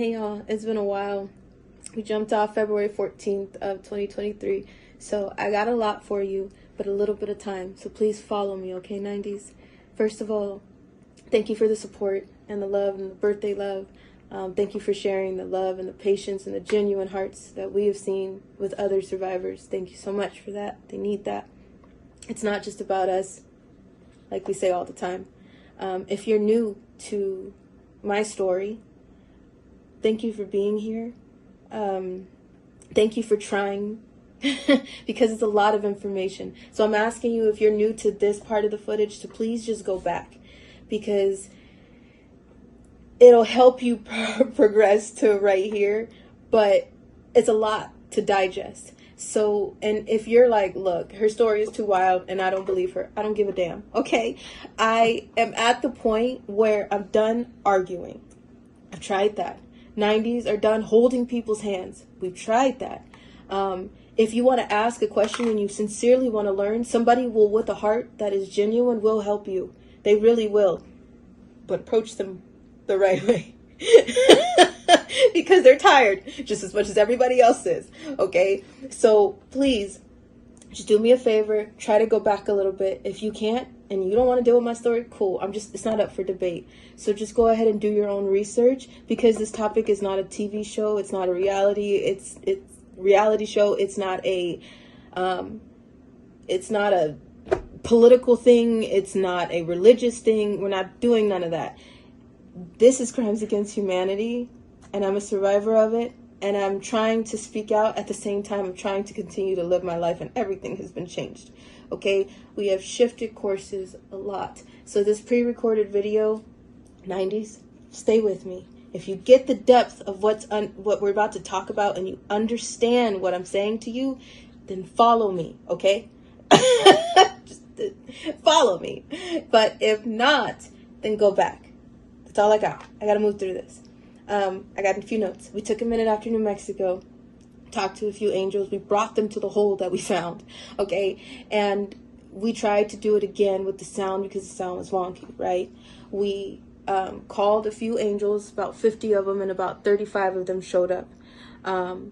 Hey y'all, it's been a while. We jumped off February 14th of 2023, so I got a lot for you, but a little bit of time, so please follow me, okay, 90s? First of all, thank you for the support and the love and the birthday love. Thank you for sharing the love and the patience and the genuine hearts that we have seen with other survivors. Thank you so much for that. They need that. It's not just about us, like we say all the time. If you're new to my story, thank you for being here. Thank you for trying because it's a lot of information. So I'm asking you, if you're new to this part of the footage, to please just go back, because it'll help you progress to right here, but it's a lot to digest. So, and if you're like, look, her story is too wild and I don't believe her, I don't give a damn, okay? I am at the point where I'm done arguing. I've tried that. 90s are done holding people's hands. We've tried that. If you want to ask a question and you sincerely want to learn, somebody will, with a heart that is genuine, will help you. They really will. But approach them the right way. Because they're tired just as much as everybody else is. Okay? So please, just do me a favor. Try to go back a little bit. If you can't and you don't want to deal with my story, cool. It's not up for debate. So just go ahead and do your own research, because this topic is not a TV show. It's not a reality. It's reality show. It's not a political thing. It's not a religious thing. We're not doing none of that. This is crimes against humanity, and I'm a survivor of it. And I'm trying to speak out at the same time. I'm trying to continue to live my life, and everything has been changed. Okay? We have shifted courses a lot. So this pre-recorded video, 90s, stay with me. If you get the depth of what we're about to talk about, and you understand what I'm saying to you, then follow me, okay? Just follow me. But if not, then go back. That's all I got. I got to move through this. I got a few notes. We took a minute after New Mexico, talked to a few angels. We brought them to the hole that we found, okay? And we tried to do it again with the sound, because the sound was wonky, right? We called a few angels, about 50 of them, and about 35 of them showed up. And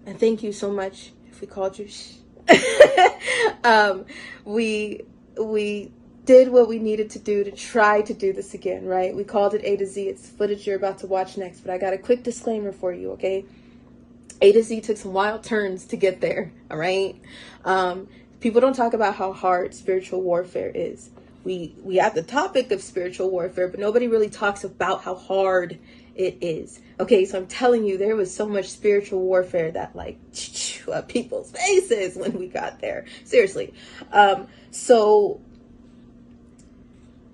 thank you so much if we called you. We did what we needed to do to try to do this again, right? We called it A to Z. It's footage you're about to watch next, but I got a quick disclaimer for you, okay? A to Z took some wild turns to get there, all right? People don't talk about how hard spiritual warfare is. We have the topic of spiritual warfare, but nobody really talks about how hard it is. Okay, so I'm telling you, there was so much spiritual warfare that, like, people's faces when we got there. Seriously. So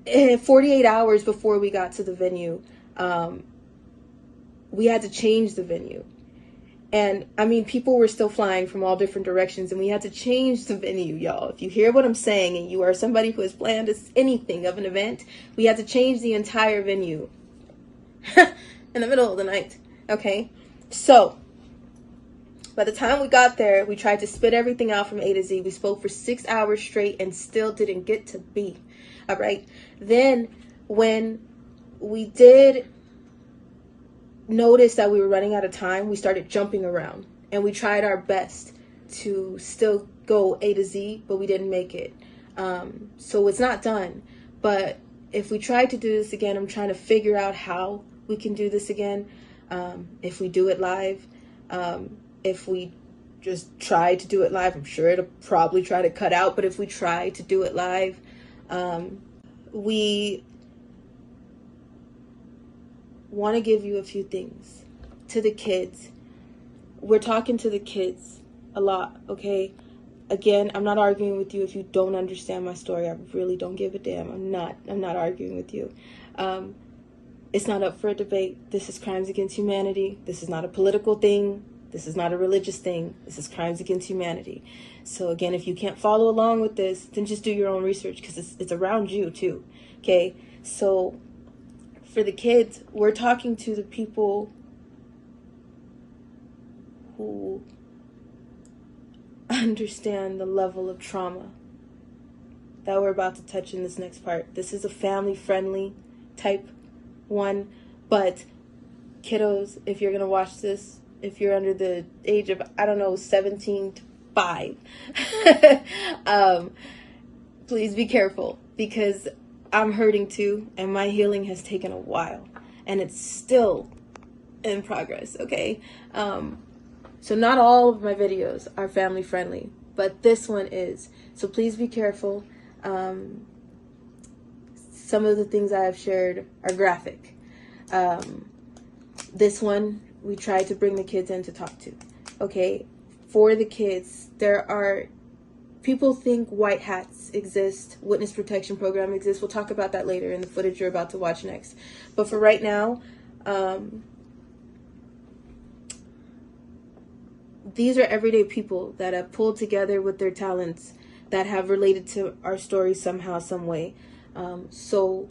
48 hours before we got to the venue, we had to change the venue. And I mean, people were still flying from all different directions, and we had to change the venue, y'all. If you hear what I'm saying and you are somebody who has planned anything of an event, we had to change the entire venue in the middle of the night. Okay, so by the time we got there, we tried to spit everything out from A to Z. We spoke for 6 hours straight and still didn't get to B. All right. Then when we did notice that we were running out of time, we started jumping around, and we tried our best to still go A to Z, but we didn't make it. So it's not done. But if we try to do this again, I'm trying to figure out how we can do this again. If we do it live, if we just try to do it live, I'm sure it'll probably try to cut out, but if we try to do it live, we want to give you a few things. To the kids, we're talking to the kids a lot, okay? Again, I'm not arguing with you if you don't understand my story. I really don't give a damn. I'm not arguing with you. It's not up for a debate. This is crimes against humanity. This is not a political thing. This is not a religious thing. This is crimes against humanity. So again, if you can't follow along with this, then just do your own research, because it's around you too. Okay? So for the kids, we're talking to the people who understand the level of trauma that we're about to touch in this next part. This is a family-friendly type one. But kiddos, if you're gonna watch this, if you're under the age of, I don't know, 17 to 5, please be careful, because I'm hurting too, and my healing has taken a while, and it's still in progress, okay? So not all of my videos are family friendly, but this one is. So please be careful. Some of the things I have shared are graphic. This one, we try to bring the kids in to talk to. Okay, for the kids, there are, people think white hats exist, witness protection program exists. We'll talk about that later in the footage you're about to watch next. But for right now, these are everyday people that have pulled together with their talents that have related to our story somehow, some way. So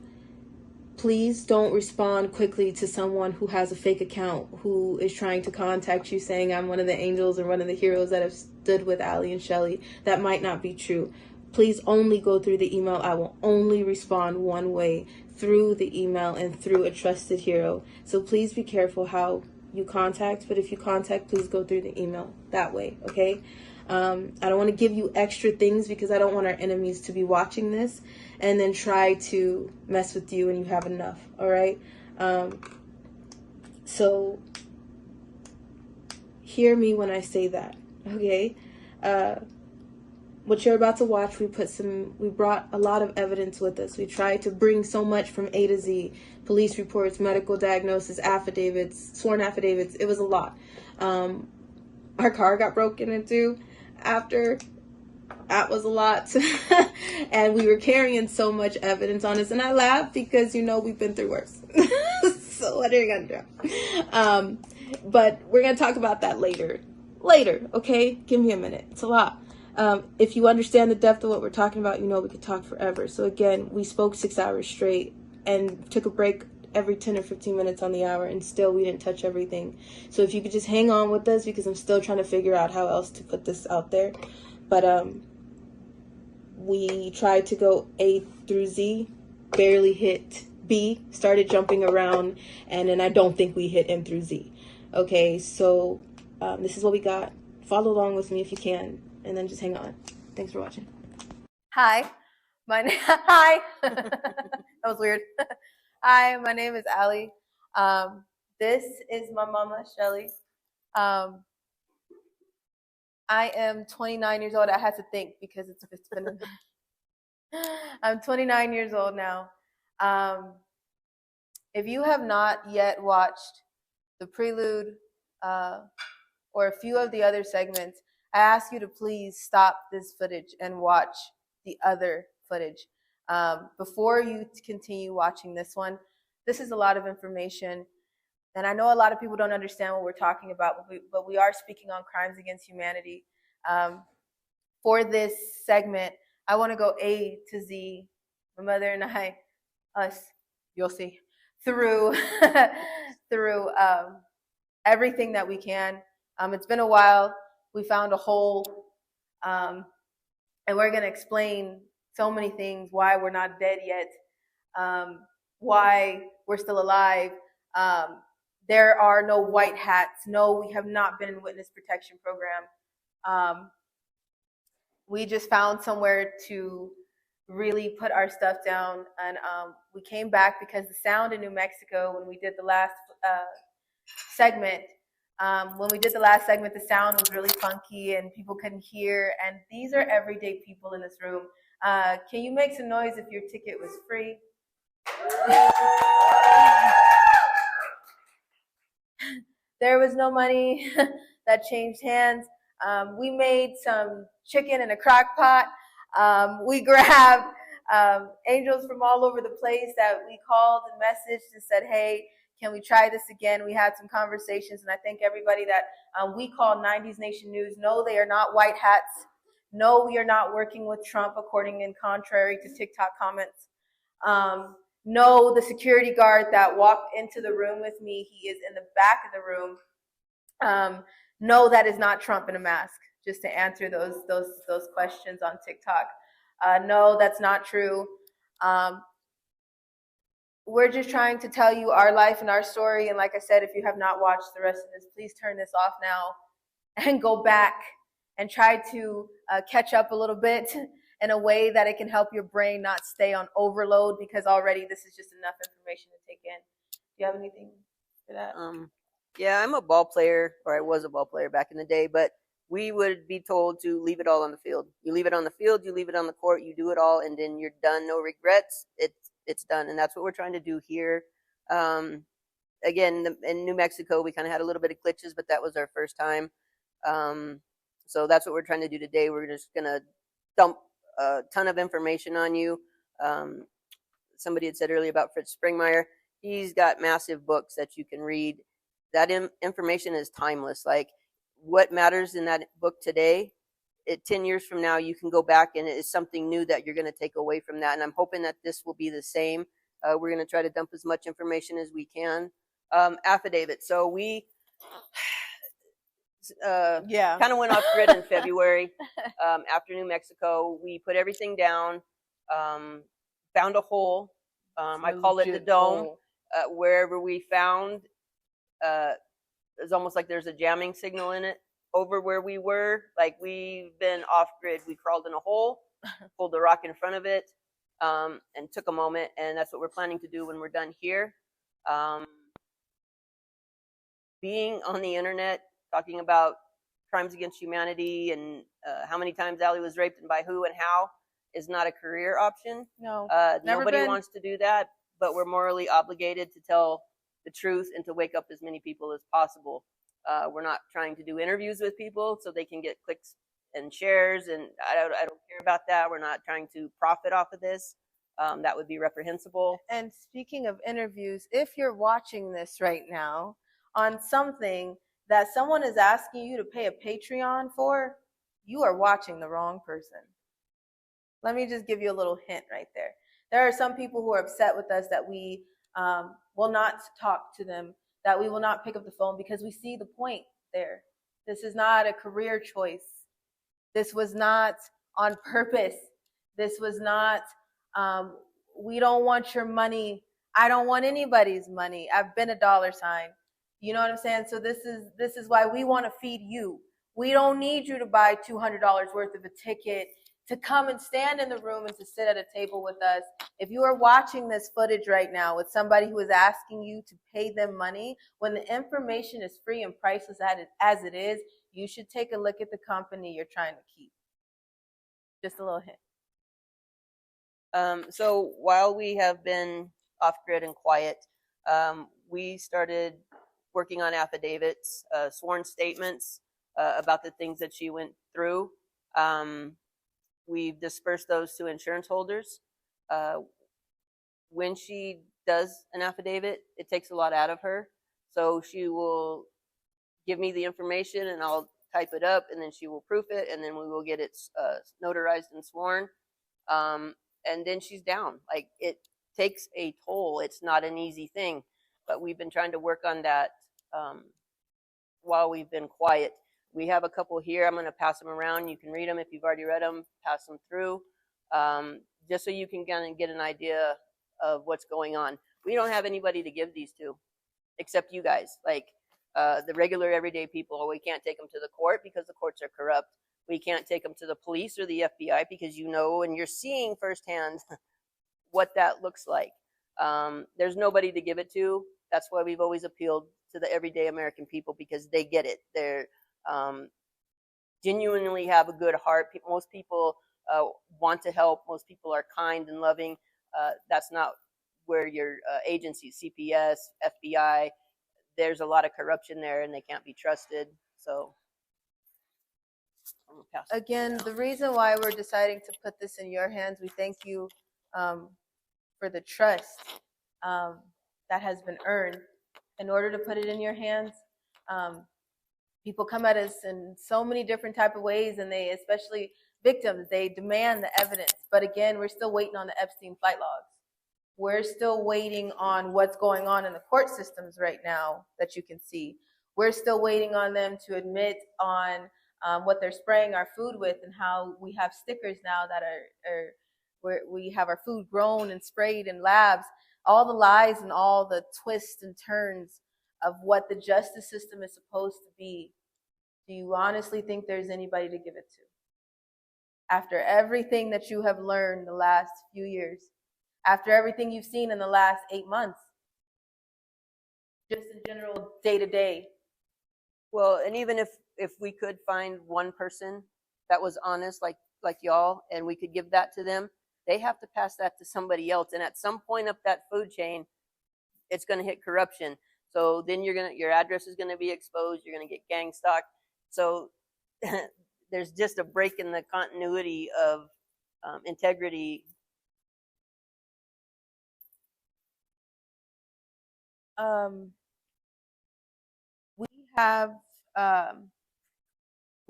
please don't respond quickly to someone who has a fake account, who is trying to contact you saying, I'm one of the angels or one of the heroes that have stood with Allie and Shelly. That might not be true. Please only go through the email. I will only respond one way, through the email and through a trusted hero. So please be careful how you contact, but if you contact, please go through the email that way, okay? I don't want to give you extra things because I don't want our enemies to be watching this and then try to mess with you and you have enough, all right? So hear me when I say that, okay? What you're about to watch, we brought a lot of evidence with us. We tried to bring so much from A to Z, police reports, medical diagnosis, affidavits, sworn affidavits. It was a lot. Our car got broken into after. That was a lot. And we were carrying so much evidence on us. And I laugh because, you know, we've been through worse. So what are you going to do? But we're going to talk about that later. Later, okay? Give me a minute. It's a lot. If you understand the depth of what we're talking about, you know we could talk forever. So again, we spoke 6 hours straight and took a break every 10 or 15 minutes on the hour, and still we didn't touch everything. So if you could just hang on with us, because I'm still trying to figure out how else to put this out there. But we tried to go A through Z, barely hit B, started jumping around, and then I don't think we hit M through Z. Okay, so this is what we got. Follow along with me if you can, and then just hang on. Thanks for watching. Hi, hi. That was weird. Hi, my name is Allie. This is my mama, Shelly. I am 29 years old. I had to think because it's been. I'm 29 years old now. If you have not yet watched the prelude or a few of the other segments, I ask you to please stop this footage and watch the other footage before you continue watching this one. This is a lot of information, and I know a lot of people don't understand what we're talking about, but we are speaking on crimes against humanity. For this segment, I want to go A to Z, my mother and I, us, you'll see, through through everything that we can. It's been a while. We found a hole, and we're going to explain so many things, why we're not dead yet, why we're still alive. There are no white hats. No, we have not been in witness protection program. We just found somewhere to really put our stuff down, and we came back because the sound in New Mexico, when we did the last segment, the sound was really funky and people couldn't hear, and these are everyday people in this room. Can you make some noise if your ticket was free? There was no money that changed hands. We made some chicken in a crock pot. We grabbed angels from all over the place that we called and messaged and said, hey, can we try this again? We had some conversations, and I think everybody that we call 90s Nation News, no, they are not white hats. No, we are not working with Trump, according and contrary to TikTok comments. No, the security guard that walked into the room with me, he is in the back of the room. No, that is not Trump in a mask, just to answer those questions on TikTok. No, that's not true. we're just trying to tell you our life and our story. And like I said, if you have not watched the rest of this, please turn this off now and go back and try to catch up a little bit in a way that it can help your brain not stay on overload, because already this is just enough information to take in. Do you have anything for that? Yeah, I'm a ball player, or I was a ball player back in the day, but we would be told to leave it all on the field. You leave it on the field, you leave it on the court, you do it all, and then you're done. No regrets. It's done, and that's what we're trying to do here. Again, in New Mexico, we kind of had a little bit of glitches, but that was our first time. So that's what we're trying to do today. We're just gonna dump a ton of information on you. Somebody had said earlier about Fritz Springmeier. He's got massive books that you can read. That information is timeless. Like, what matters in that book today, 10 years from now, you can go back and it is something new that you're going to take away from that. And I'm hoping that this will be the same. We're going to try to dump as much information as we can. Affidavit. So we kind of went off grid in February. After New Mexico, we put everything down, found a hole. I call it the dome. Wherever we found, it's almost like there's a jamming signal in it. Over where we were, like, we've been off grid. We crawled in a hole, pulled the rock in front of it, and took a moment. And that's what we're planning to do when we're done here. Being on the internet, talking about crimes against humanity and how many times Allie was raped and by who and how is not a career option. No, nobody wants to do that, but we're morally obligated to tell the truth and to wake up as many people as possible. We're not trying to do interviews with people so they can get clicks and shares, and I don't care about that. We're not trying to profit off of this. That would be reprehensible. And speaking of interviews, if you're watching this right now on something that someone is asking you to pay a Patreon for, you are watching the wrong person. Let me just give you a little hint right there. There are some people who are upset with us that we will not talk to them, that we will not pick up the phone, because we see the point there. This is not a career choice. This was not on purpose. This was not, we don't want your money. I don't want anybody's money. I've been a dollar sign. You know what I'm saying? So this is why we want to feed you. We don't need you to buy $200 worth of a ticket to come and stand in the room and to sit at a table with us. If you are watching this footage right now with somebody who is asking you to pay them money, when the information is free and priceless as it is, you should take a look at the company you're trying to keep. Just a little hint. So while we have been off grid and quiet, we started working on affidavits, sworn statements about the things that she went through. We've dispersed those to insurance holders. When she does an affidavit, it takes a lot out of her. So she will give me the information and I'll type it up, and then she will proof it, and then we will get it notarized and sworn. And then she's down. Like, it takes a toll. It's not an easy thing, but we've been trying to work on that while we've been quiet. We have a couple here. I'm going to pass them around. You can read them if you've already read them. Pass them through, just so you can kind of get an idea of what's going on. We don't have anybody to give these to, except you guys. Like, the regular everyday people. We can't take them to the court because the courts are corrupt. We can't take them to the police or the FBI because you know and you're seeing firsthand what that looks like. There's nobody to give it to. That's why we've always appealed to the everyday American people, because they get it. They're genuinely have a good heart. Most people want to help. Most people are kind and loving. That's not where your agencies, CPS, FBI, there's a lot of corruption there and they can't be trusted. So again, the reason why we're deciding to put this in your hands, we thank you for the trust that has been earned in order to put it in your hands. People come at us in so many different type of ways, and they, especially victims, they demand the evidence. But again, we're still waiting on the Epstein flight logs. We're still waiting on what's going on in the court systems right now that you can see. We're still waiting on them to admit on what they're spraying our food with, and how we have stickers now that we have our food grown and sprayed in labs. all the lies and all the twists and turns of what the justice system is supposed to be, do you honestly think there's anybody to give it to? After everything that you have learned the last few years, after everything you've seen in the last 8 months, just in general, day to day. Well, and even if we could find one person that was honest, like y'all, and we could give that to them, they have to pass that to somebody else, and at some point up that food chain, it's going to hit corruption. So then your address is going to be exposed. You're going to get gang stalked. So there's just a break in the continuity of integrity. We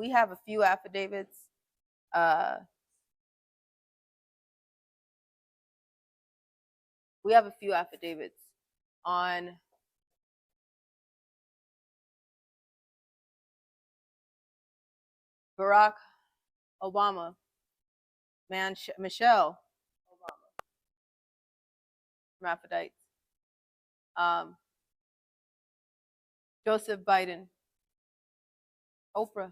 have a few affidavits. We have a few affidavits on Barack Obama, Michelle Obama, hermaphrodites, Joseph Biden, Oprah,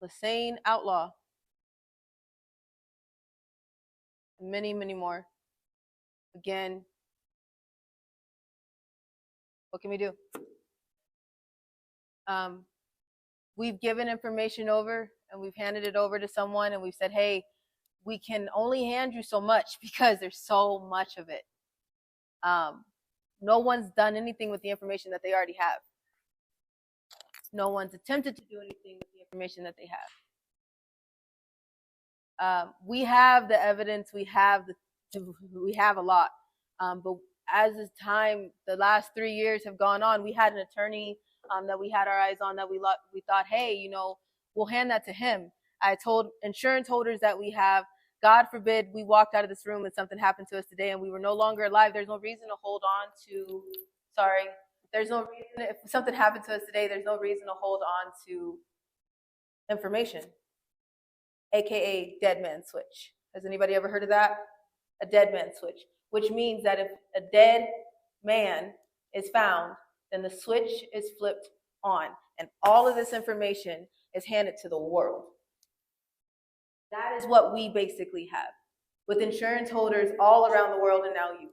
Lassane Outlaw, and many, many more. Again, what can we do? We've given information over and we've handed it over to someone and we've said, hey, we can only hand you so much because there's so much of it. No one's done anything with the information that they already have. No one's attempted to do anything with the information that they have. We have the evidence, we have a lot. But as this time, the last 3 years have gone on, we had an attorney that we had our eyes on that we thought, hey, we'll hand that to him. I told insurance holders that we have, God forbid we walked out of this room and something happened to us today and we were no longer alive. There's no reason to hold on to, there's no reason, if something happened to us today, there's no reason to hold on to information, AKA dead man switch. Has anybody ever heard of that? A dead man switch, which means that if a dead man is found, then the switch is flipped on and all of this information is handed to the world. That is what we basically have with insurance holders all around the world and now you.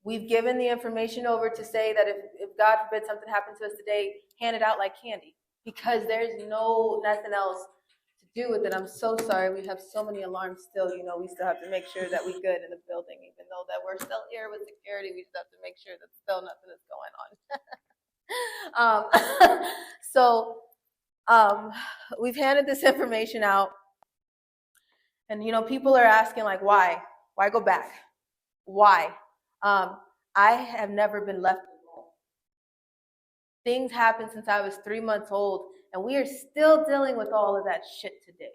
We've given the information over to say that if God forbid something happened to us today, hand it out like candy because there's nothing else to do with it. I'm so sorry. We have so many alarms still. We still have to make sure that we're good in the building, even though that we're still here with security. We just have to make sure that still nothing is going on. We've handed this information out, and people are asking like, why go back? Why? I have never been left alone. Things happened since I was 3 months old, and we are still dealing with all of that shit today.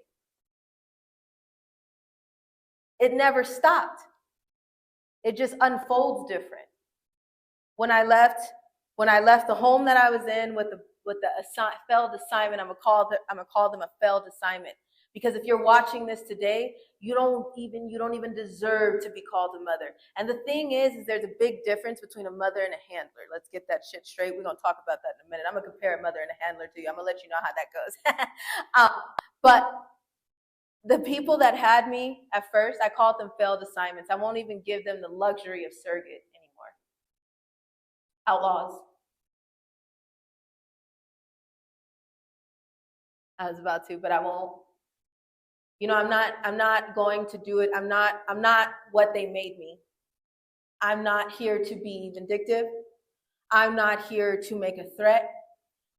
It never stopped. It just unfolds different. When I left the home that I was in with the failed assignment, I'm gonna call them a failed assignment. Because if you're watching this today, you don't even deserve to be called a mother. And the thing is there's a big difference between a mother and a handler. Let's get that shit straight. We're gonna talk about that in a minute. I'm gonna compare a mother and a handler to you. I'm gonna let you know how that goes. But the people that had me at first, I called them failed assignments. I won't even give them the luxury of surrogate anymore. Outlaws. I was about to, but I won't. I'm not going to do it. I'm not what they made me. I'm not here to be vindictive. I'm not here to make a threat.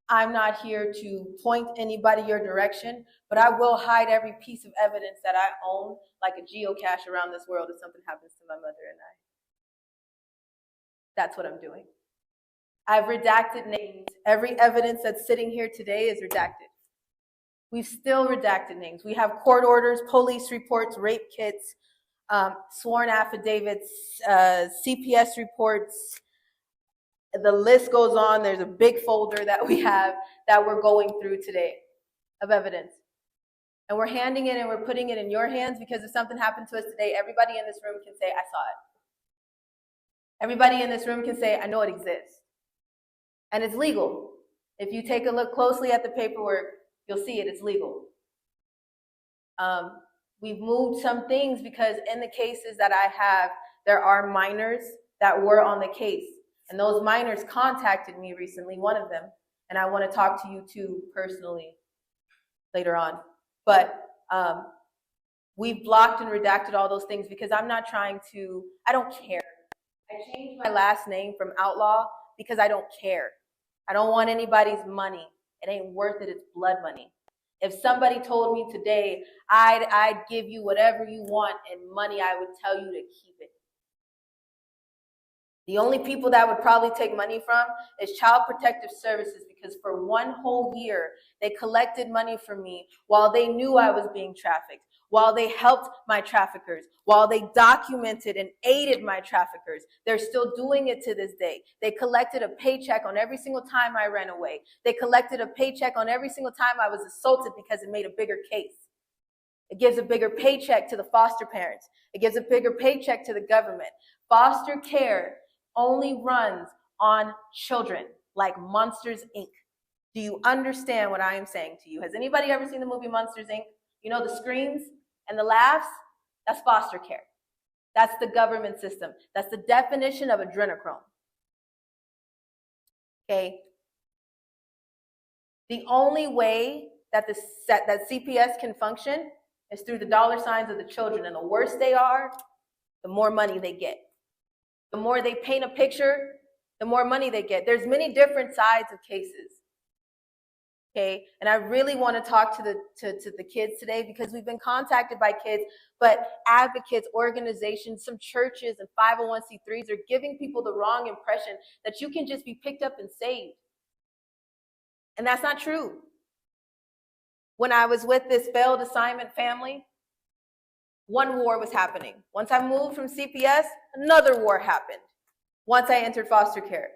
I'm not here to point anybody your direction, but I will hide every piece of evidence that I own like a geocache around this world if something happens to my mother and I. That's what I'm doing. I've redacted names. Every evidence that's sitting here today is redacted. We've still redacted names. We have court orders, police reports, rape kits, sworn affidavits, CPS reports. The list goes on. There's a big folder that we have that we're going through today of evidence. And we're handing it and we're putting it in your hands because if something happened to us today, everybody in this room can say, I saw it. Everybody in this room can say, I know it exists. And it's legal. If you take a look closely at the paperwork, you'll see it, it's legal. We've moved some things because in the cases that I have, there are minors that were on the case. And those minors contacted me recently, one of them, and I want to talk to you too personally later on. But we've blocked and redacted all those things because I'm not trying to, I don't care. I changed my last name from Outlaw because I don't care. I don't want anybody's money. It ain't worth it, it's blood money. If somebody told me today, I'd give you whatever you want and money, I would tell you to keep it. The only people that would probably take money from is Child Protective Services because for 1 whole year, they collected money from me while they knew I was being trafficked, while they helped my traffickers, while they documented and aided my traffickers. They're still doing it to this day. They collected a paycheck on every single time I ran away. They collected a paycheck on every single time I was assaulted because it made a bigger case. It gives a bigger paycheck to the foster parents. It gives a bigger paycheck to the government. Foster care only runs on children, like Monsters, Inc. Do you understand what I am saying to you? Has anybody ever seen the movie Monsters, Inc.? You know the screams and the laughs? That's foster care. That's the government system. That's the definition of adrenochrome. Okay? The only way that that CPS can function is through the dollar signs of the children. And the worse they are, the more money they get. The more they paint a picture, the more money they get. There's many different sides of cases. Okay, and I really want to talk to the kids today because we've been contacted by kids, but advocates, organizations, some churches and 501c3s are giving people the wrong impression that you can just be picked up and saved. And that's not true. When I was with this failed assignment family, one war was happening. Once I moved from CPS, another war happened. Once I entered foster care.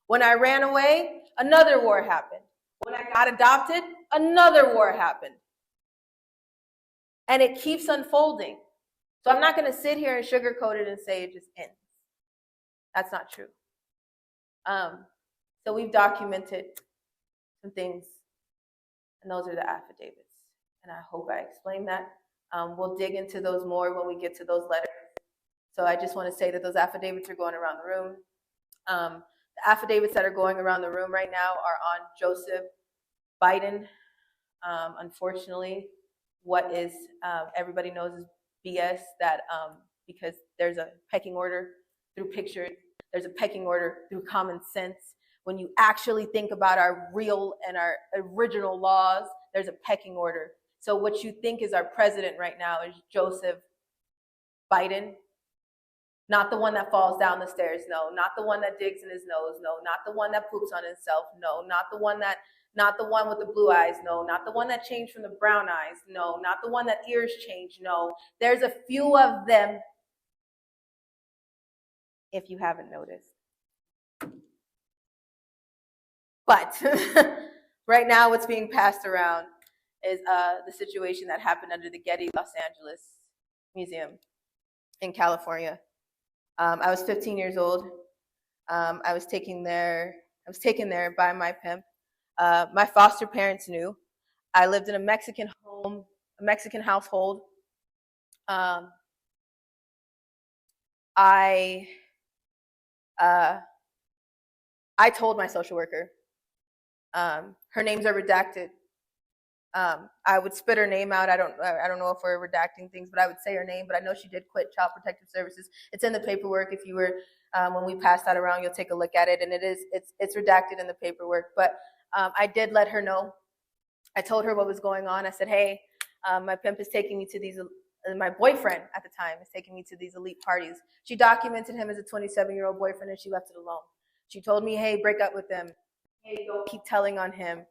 When I ran away, another war happened. When I got adopted, another war happened. And it keeps unfolding. So I'm not going to sit here and sugarcoat it and say it just ends. That's not true. So we've documented some things, and those are the affidavits. And I hope I explained that. We'll dig into those more when we get to those letters. So I just want to say that those affidavits are going around the room. The affidavits that are going around the room right now are on Joseph Biden. Unfortunately, what is everybody knows is BS that because there's a pecking order through pictures, there's a pecking order through common sense. When you actually think about our real and our original laws, there's a pecking order. So what you think is our president right now is Joseph Biden. Not the one that falls down the stairs, no. Not the one that digs in his nose, no. Not the one that poops on himself, no. Not the one with the blue eyes, no. Not the one that changed from the brown eyes, no. Not the one that ears change, no. There's a few of them, if you haven't noticed. But right now what's being passed around is the situation that happened under the Getty Los Angeles Museum in California. I was 15 years old. I was taken there by my pimp. My foster parents knew. I lived in a Mexican home, a Mexican household. I told my social worker. Her names are redacted. I would spit her name out. I don't know if we're redacting things, but I would say her name. But I know she did quit Child Protective Services. It's in the paperwork. If you were when we pass that around, you'll take a look at it, and it's redacted in the paperwork. But I did let her know. I told her what was going on. I said, hey, my pimp is taking me to these. My boyfriend at the time is taking me to these elite parties. She documented him as a 27-year-old boyfriend, and she left it alone. She told me, hey, break up with him. Hey, don't keep telling on him.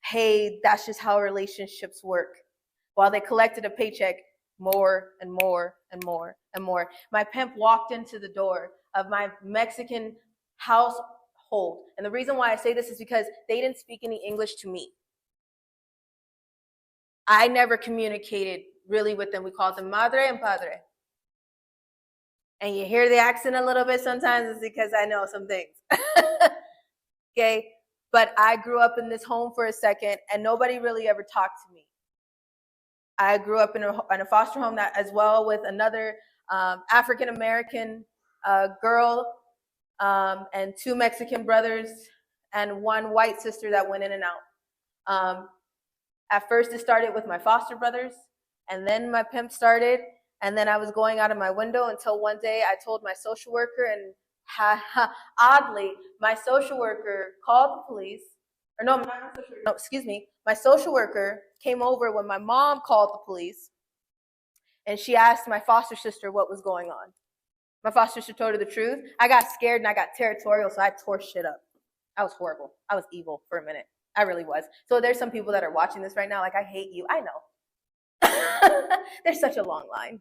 Hey, that's just how relationships work. While they collected a paycheck, more and more and more and more. My pimp walked into the door of my Mexican household. And the reason why I say this is because they didn't speak any English to me. I never communicated really with them. We called them madre and padre. And you hear the accent a little bit sometimes, it's because I know some things. Okay? But I grew up in this home for a second, and nobody really ever talked to me. I grew up in a foster home that, as well, with another African-American girl and 2 Mexican brothers and 1 white sister that went in and out. At first, it started with my foster brothers, and then my pimp started, and then I was going out of my window until one day I told my social worker, and oddly, my social worker called the police. Or no, excuse me. My social worker came over when my mom called the police, and she asked my foster sister what was going on. My foster sister told her the truth. I got scared and I got territorial, so I tore shit up. I was horrible. I was evil for a minute. I really was. So there's some people that are watching this right now, like, I hate you. I know. There's such a long line.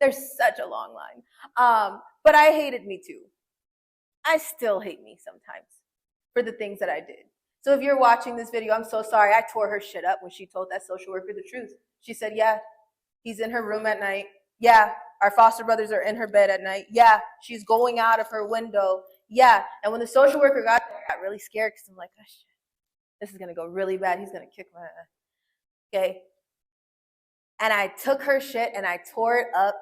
There's such a long line. But I hated me too. I still hate me sometimes for the things that I did. So if you're watching this video, I'm so sorry. I tore her shit up when she told that social worker the truth. She said, yeah, he's in her room at night. Yeah, our foster brothers are in her bed at night. Yeah, she's going out of her window. Yeah. And when the social worker got there, I got really scared because I'm like, oh, shit, this is going to go really bad. He's going to kick my ass. Okay. And I took her shit and I tore it up.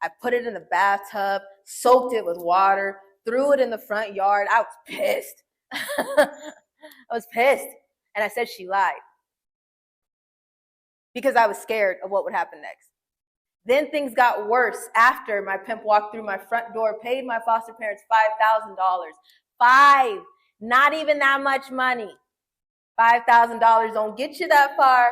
I put it in the bathtub, soaked it with water, threw it in the front yard. I was pissed. I was pissed. And I said she lied because I was scared of what would happen next. Then things got worse after my pimp walked through my front door, paid my foster parents $5,000. $5,000, not even that much money. $5,000 don't get you that far.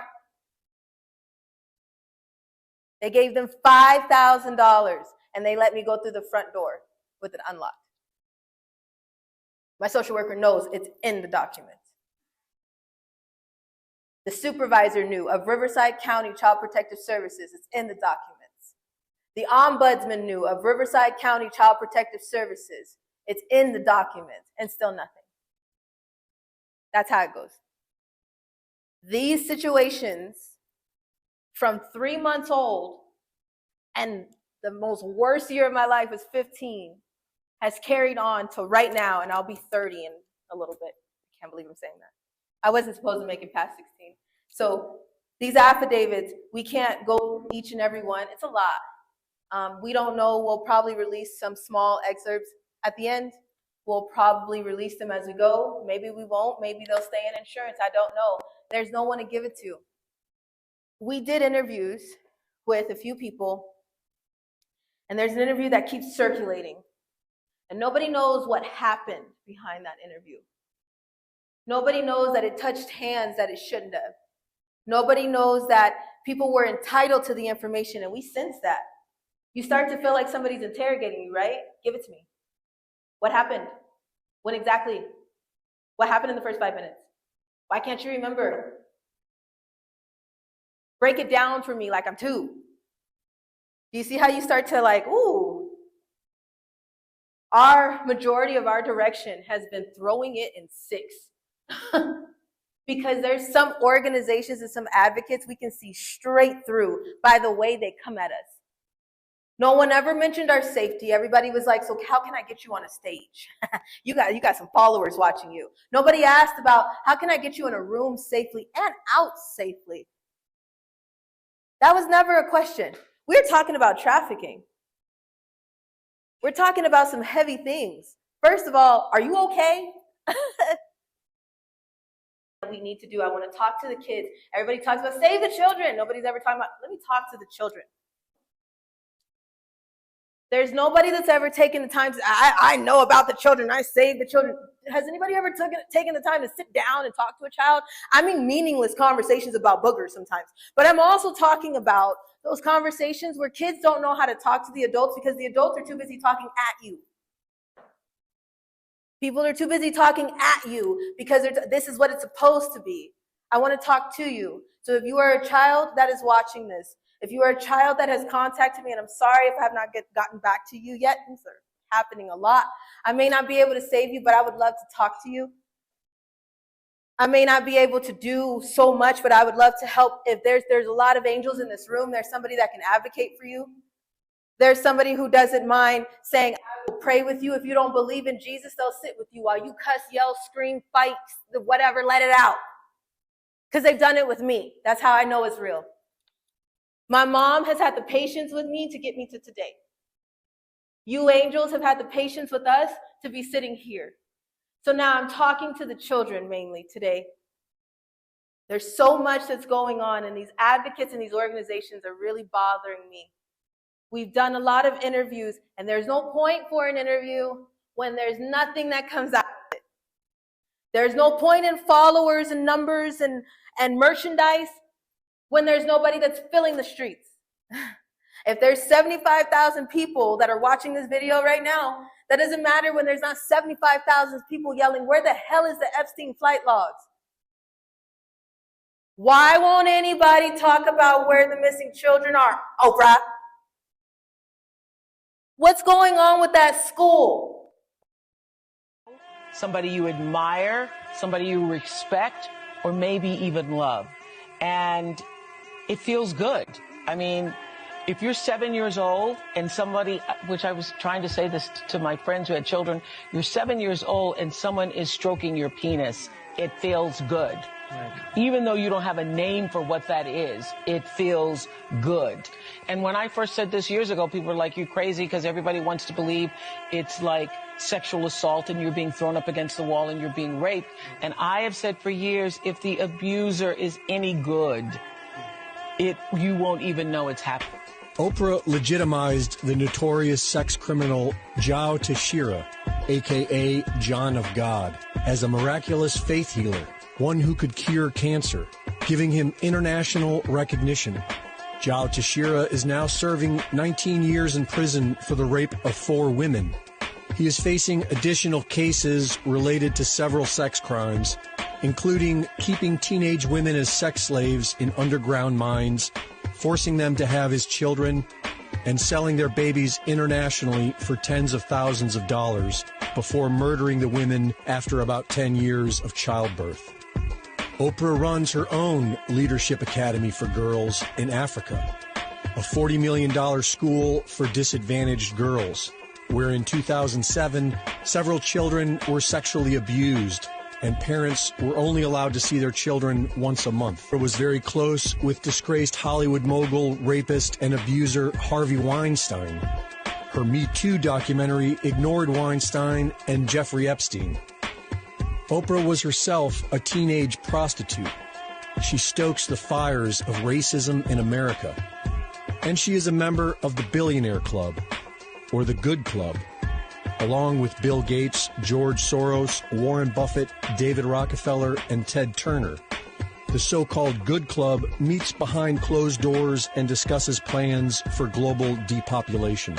They gave them $5,000 and they let me go through the front door with it unlocked. My social worker knows it's in the documents. The supervisor knew of Riverside County Child Protective Services. It's in the documents. The ombudsman knew of Riverside County Child Protective Services. It's in the documents, and still nothing. That's how it goes. These situations from 3 months old, and the most worst year of my life was 15, has carried on to right now, and I'll be 30 in a little bit. I can't believe I'm saying that. I wasn't supposed to make it past 16. So these affidavits, we can't go each and every one. It's a lot. We don't know. We'll probably release some small excerpts at the end. We'll probably release them as we go. Maybe we won't. Maybe they'll stay in insurance. I don't know. There's no one to give it to. We did interviews with a few people, and there's an interview that keeps circulating. And nobody knows what happened behind that interview. Nobody knows that it touched hands that it shouldn't have. Nobody knows that people were entitled to the information, and we sense that. You start to feel like somebody's interrogating you, right? Give it to me. What happened? When exactly? What happened in the first 5 minutes? Why can't you remember? Break it down for me like I'm 2. Do you see how you start to like, ooh. Our majority of our direction has been throwing it in 6. Because there's some organizations and some advocates we can see straight through by the way they come at us. No one ever mentioned our safety. Everybody was like, so how can I get you on a stage? you got some followers watching you. Nobody asked about how can I get you in a room safely and out safely. That was never a question. We're talking about trafficking. We're talking about some heavy things. First of all, are you okay? We need to do. I want to talk to the kids. Everybody talks about save the children. Nobody's ever talking about, let me talk to the children. There's nobody that's ever taken the time to, I know about the children. I save the children. Has anybody ever taken the time to sit down and talk to a child? I mean, meaningless conversations about boogers sometimes. But I'm also talking about those conversations where kids don't know how to talk to the adults because the adults are too busy talking at you. People are too busy talking at you because this is what it's supposed to be. I want to talk to you. So if you are a child that is watching this, if you are a child that has contacted me, and I'm sorry if I have not gotten back to you yet, things are happening a lot. I may not be able to save you, but I would love to talk to you. I may not be able to do so much, but I would love to help. If there's a lot of angels in this room, there's somebody that can advocate for you. There's somebody who doesn't mind saying, I will pray with you. If you don't believe in Jesus, they'll sit with you while you cuss, yell, scream, fight, whatever, let it out. Because they've done it with me. That's how I know it's real. My mom has had the patience with me to get me to today. You angels have had the patience with us to be sitting here. So now I'm talking to the children mainly today. There's so much that's going on, and these advocates and these organizations are really bothering me. We've done a lot of interviews, and there's no point for an interview when there's nothing that comes out of it. There's no point in followers and numbers and merchandise when there's nobody that's filling the streets. If there's 75,000 people that are watching this video right now, that doesn't matter when there's not 75,000 people yelling, where the hell is the Epstein flight logs? Why won't anybody talk about where the missing children are? Oprah. What's going on with that school? Somebody you admire, somebody you respect, or maybe even love. And it feels good. I mean, if you're 7 years old and somebody, which I was trying to say this to my friends who had children, you're 7 years old and someone is stroking your penis, it feels good. Right. Even though you don't have a name for what that is, it feels good. And when I first said this years ago, people were like, you're crazy, because everybody wants to believe it's like sexual assault and you're being thrown up against the wall and you're being raped. And I have said for years, if the abuser is any good, you won't even know it's happening. Oprah legitimized the notorious sex criminal Joe Teixeira, a.k.a. John of God, as a miraculous faith healer, one who could cure cancer, giving him international recognition. Joe Teixeira is now serving 19 years in prison for the rape of 4 women. He is facing additional cases related to several sex crimes, including keeping teenage women as sex slaves in underground mines, forcing them to have his children, and selling their babies internationally for tens of thousands of dollars before murdering the women after about 10 years of childbirth. Oprah runs her own Leadership Academy for girls in Africa, a $40 million school for disadvantaged girls, where in 2007, several children were sexually abused and parents were only allowed to see their children once a month. It was very close with disgraced Hollywood mogul, rapist, and abuser Harvey Weinstein. Her Me Too documentary ignored Weinstein and Jeffrey Epstein. Oprah was herself a teenage prostitute. She stokes the fires of racism in America. And she is a member of the Billionaire Club, or the Good Club, along with Bill Gates, George Soros, Warren Buffett, David Rockefeller, and Ted Turner. The so-called Good Club meets behind closed doors and discusses plans for global depopulation.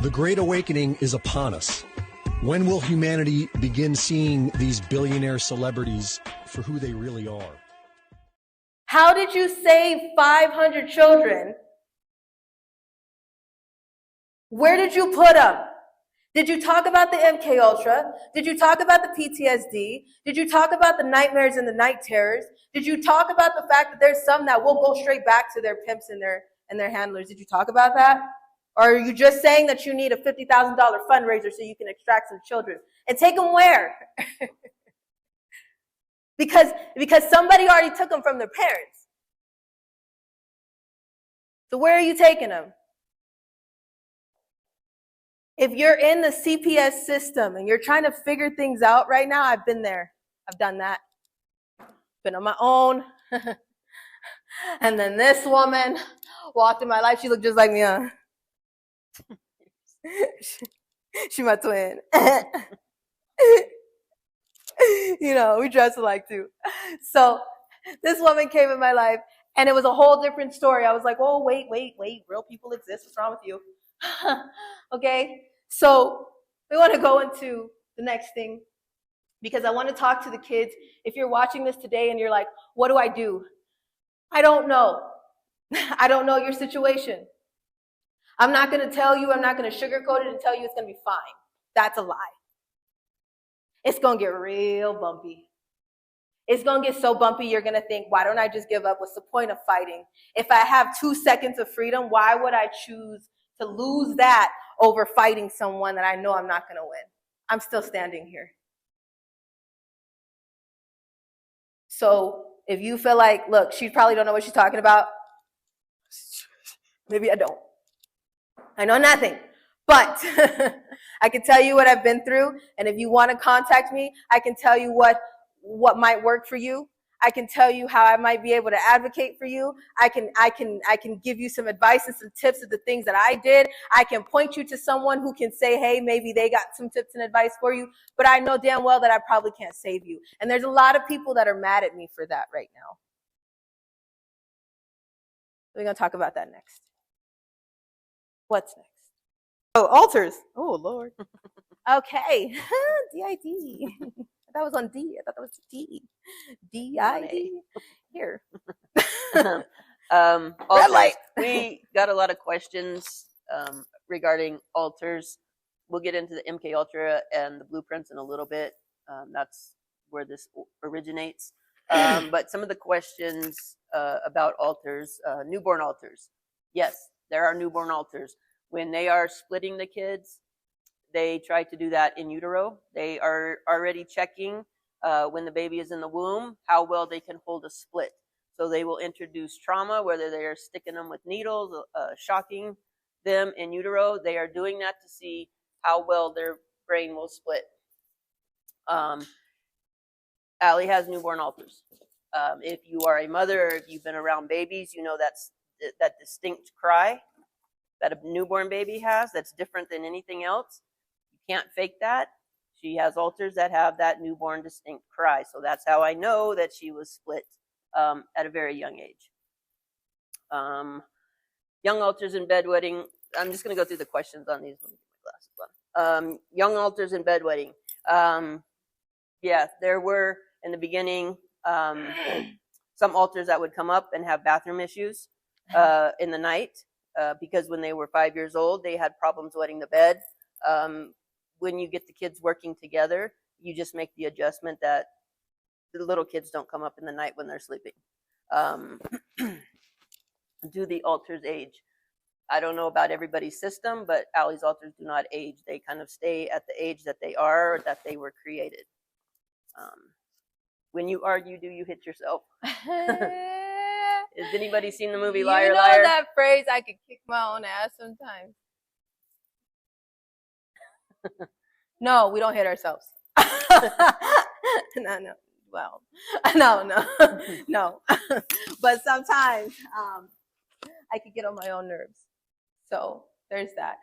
The Great Awakening is upon us. When will humanity begin seeing these billionaire celebrities for who they really are? How did you save 500 children? Where did you put them? Did you talk about the MK Ultra? Did you talk about the PTSD? Did you talk about the nightmares and the night terrors? Did you talk about the fact that there's some that will go straight back to their pimps and their handlers? Did you talk about that? Or are you just saying that you need a $50,000 fundraiser so you can extract some children? And take them where? because somebody already took them from their parents. So where are you taking them? If you're in the CPS system and you're trying to figure things out right now, I've been there. I've done that. Been on my own. And then this woman walked in my life. She looked just like me, huh? She my twin. You know, we dress alike too. So this woman came in my life and it was a whole different story. I was like, oh, wait. Real people exist. What's wrong with you? Okay. So we want to go into the next thing because I want to talk to the kids. If you're watching this today and you're like, what do I do? I don't know. I don't know your situation. I'm not going to tell you, I'm not going to sugarcoat it and tell you it's going to be fine. That's a lie. It's going to get real bumpy. It's going to get so bumpy, you're going to think, why don't I just give up? What's the point of fighting? If I have 2 seconds of freedom, why would I choose to lose that over fighting someone that I know I'm not going to win? I'm still standing here. So if you feel like, look, she probably don't know what she's talking about. Maybe I don't. I know nothing. But I can tell you what I've been through. And if you want to contact me, I can tell you what might work for you. I can tell you how I might be able to advocate for you. I can give you some advice and some tips of the things that I did. I can point you to someone who can say, hey, maybe they got some tips and advice for you. But I know damn well that I probably can't save you. And there's a lot of people that are mad at me for that right now. We're going to talk about that next. What's next? Oh, altars. Oh, Lord. Okay. DID. That was on D. I thought that was D. DID. Here. Also, we got a lot of questions regarding altars. We'll get into the MK Ultra and the blueprints in a little bit. That's where this originates. But some of the questions about altars, newborn altars. Yes, there are newborn altars. When they are splitting the kids, they try to do that in utero. They are already checking when the baby is in the womb how well they can hold a split. So they will introduce trauma, whether they are sticking them with needles, shocking them in utero. They are doing that to see how well their brain will split. Allie has newborn altars. If you are a mother or if you've been around babies, you know that distinct cry that a newborn baby has that's different than anything else. You can't fake that. She has altars that have that newborn distinct cry. So that's how I know that she was split at a very young age. Young altars in bedwetting. I'm just going to go through the questions on these. Let me get my glasses on. Young altars in bedwetting. Yeah, there were in the beginning some altars that would come up and have bathroom issues in the night. Because when they were 5 years old, they had problems wetting the bed. When you get the kids working together, you just make the adjustment that the little kids don't come up in the night when they're sleeping. Do the altars age? I don't know about everybody's system, but Allie's altars do not age. They kind of stay at the age that they are, or that they were created. When you argue, do you hit yourself? Has anybody seen the movie Liar, Liar? You know that phrase, I could kick my own ass sometimes. No, we don't hit ourselves. No. Well, no. But sometimes I could get on my own nerves. So there's that.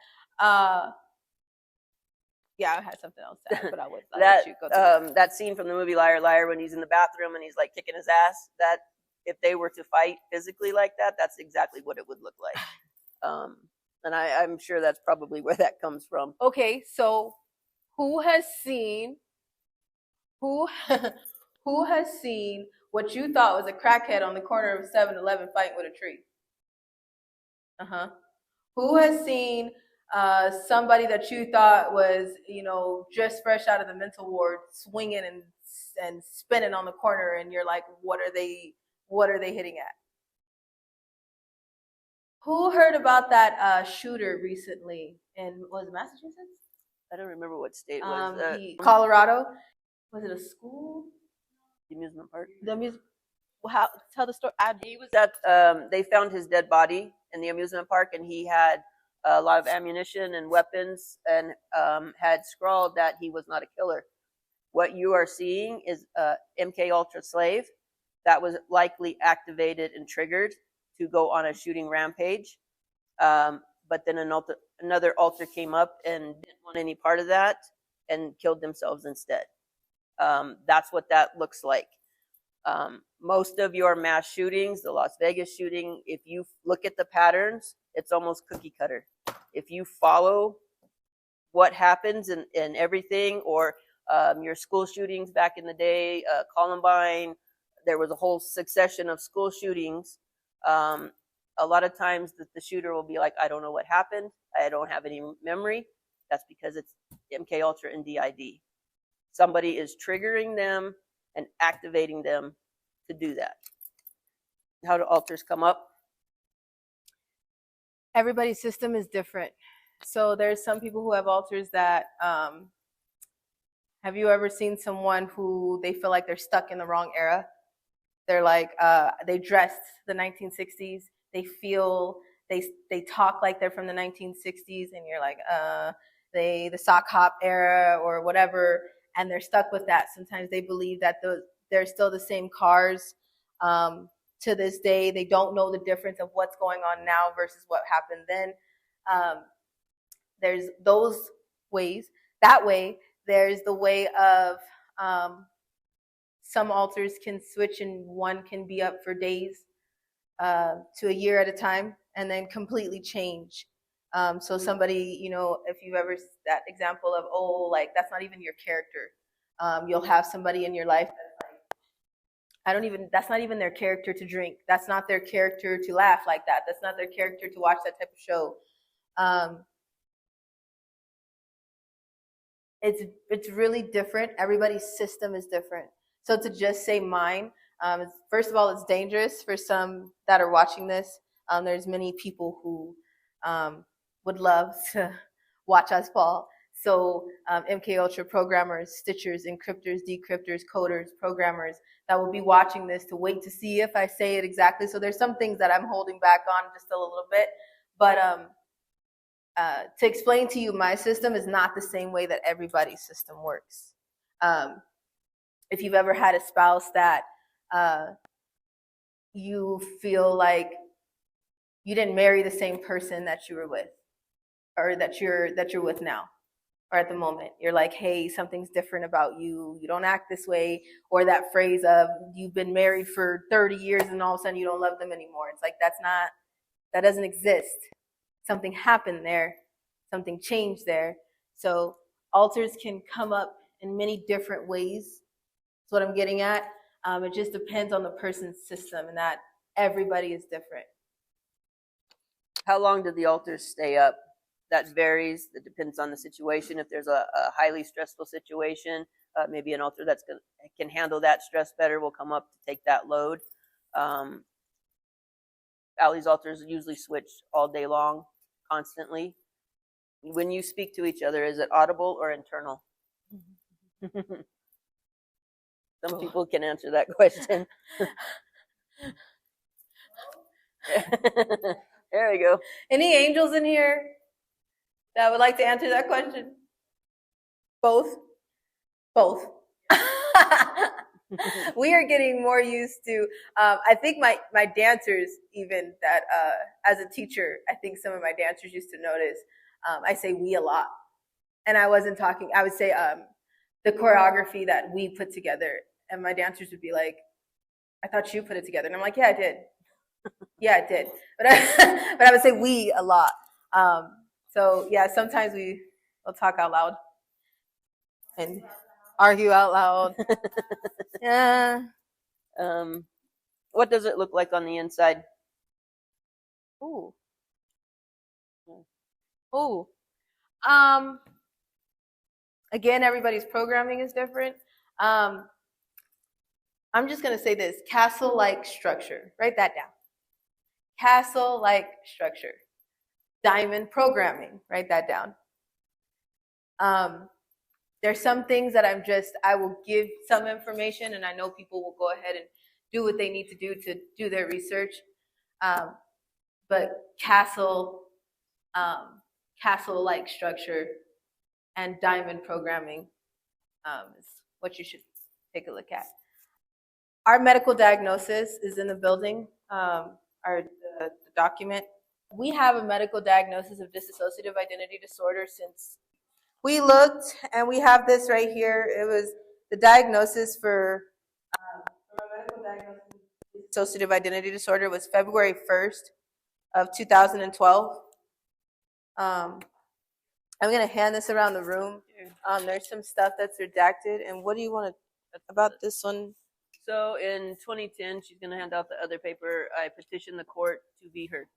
Yeah, I had something else to add, but I would let you go through that scene from the movie Liar, Liar when he's in the bathroom and he's like kicking his ass. That if they were to fight physically like that, that's exactly what it would look like. And I'm sure that's probably where that comes from. Okay, so who has seen what you thought was a crackhead on the corner of 7-Eleven fighting with a tree? Who has seen somebody that you thought was, just fresh out of the mental ward swinging and spinning on the corner, and you're like, what are they hitting at? Who heard about that shooter recently in, was it Massachusetts? I don't remember what state it was. Colorado. Was it a school? The amusement park. Tell the story. He was at. They found his dead body in the amusement park, and he had a lot of ammunition and weapons, and had scrawled that he was not a killer. What you are seeing is MK Ultra slave that was likely activated and triggered to go on a shooting rampage. But then another altar came up and didn't want any part of that and killed themselves instead. That's what that looks like. Most of your mass shootings, the Las Vegas shooting, if you look at the patterns, it's almost cookie cutter. If you follow what happens and everything, or your school shootings back in the day, Columbine, there was a whole succession of school shootings. A lot of times the shooter will be like, I don't know what happened. I don't have any memory. That's because it's MK Ultra and DID. Somebody is triggering them and activating them to do that. How do alters come up? Everybody's system is different. So there's some people who have alters that, have you ever seen someone who they feel like they're stuck in the wrong era? They're like, they dressed the 1960s. They feel, they talk like they're from the 1960s, and you're like, the sock hop era or whatever, and they're stuck with that. Sometimes they believe that they're still the same cars to this day. They don't know the difference of what's going on now versus what happened then. There's those ways. That way, there's the way of some altars can switch, and one can be up for days to a year at a time, and then completely change. So somebody, you know, if you've ever that example of, oh, like that's not even your character. You'll have somebody in your life that's like, that's not even their character to drink. That's not their character to laugh like that. That's not their character to watch that type of show. It's really different. Everybody's system is different. So to just say mine, first of all, it's dangerous for some that are watching this. There's many people who would love to watch us fall. So MK Ultra programmers, stitchers, encryptors, decryptors, coders, programmers that will be watching this to wait to see if I say it exactly. So there's some things that I'm holding back on just a little bit. But to explain to you, my system is not the same way that everybody's system works. If you've ever had a spouse that you feel like you didn't marry the same person that you were with, or that you're with now, or at the moment, you're like, hey, something's different about you. You don't act this way. Or that phrase of you've been married for 30 years and all of a sudden you don't love them anymore. It's like, that doesn't exist. Something happened there. Something changed there. So alters can come up in many different ways. That's what I'm getting at. It just depends on the person's system, and that everybody is different. How long do the alters stay up? That varies. It depends on the situation. If there's a highly stressful situation, maybe an alter that can handle that stress better will come up to take that load. Allie's alters usually switch all day long, constantly. When you speak to each other, is it audible or internal? Some people can answer that question. There we go. Any angels in here that would like to answer that question? Both? Both. We are getting more used to, I think my dancers, even that as a teacher, I think some of my dancers used to notice, I say we a lot. And I wasn't talking, I would say the choreography that we put together, and my dancers would be like, I thought you put it together. And I'm like, yeah, I did. Yeah, I did. But I would say we a lot. So yeah, sometimes we'll talk out loud and argue out loud. Yeah. What does it look like on the inside? Ooh. Again, everybody's programming is different. I'm just gonna say this: castle-like structure. Write that down. Castle-like structure. Diamond programming. Write that down. There's some things that I will give some information, and I know people will go ahead and do what they need to do their research. But castle-like structure and diamond programming is what you should take a look at. Our medical diagnosis is in the building, the document. We have a medical diagnosis of dissociative identity disorder since we looked, and we have this right here. It was the diagnosis for a medical diagnosis of dissociative identity disorder was February 1st of 2012. I'm going to hand this around the room. There's some stuff that's redacted. And what do you want to, about this one? So in 2010, she's going to hand out the other paper. I petitioned the court to be her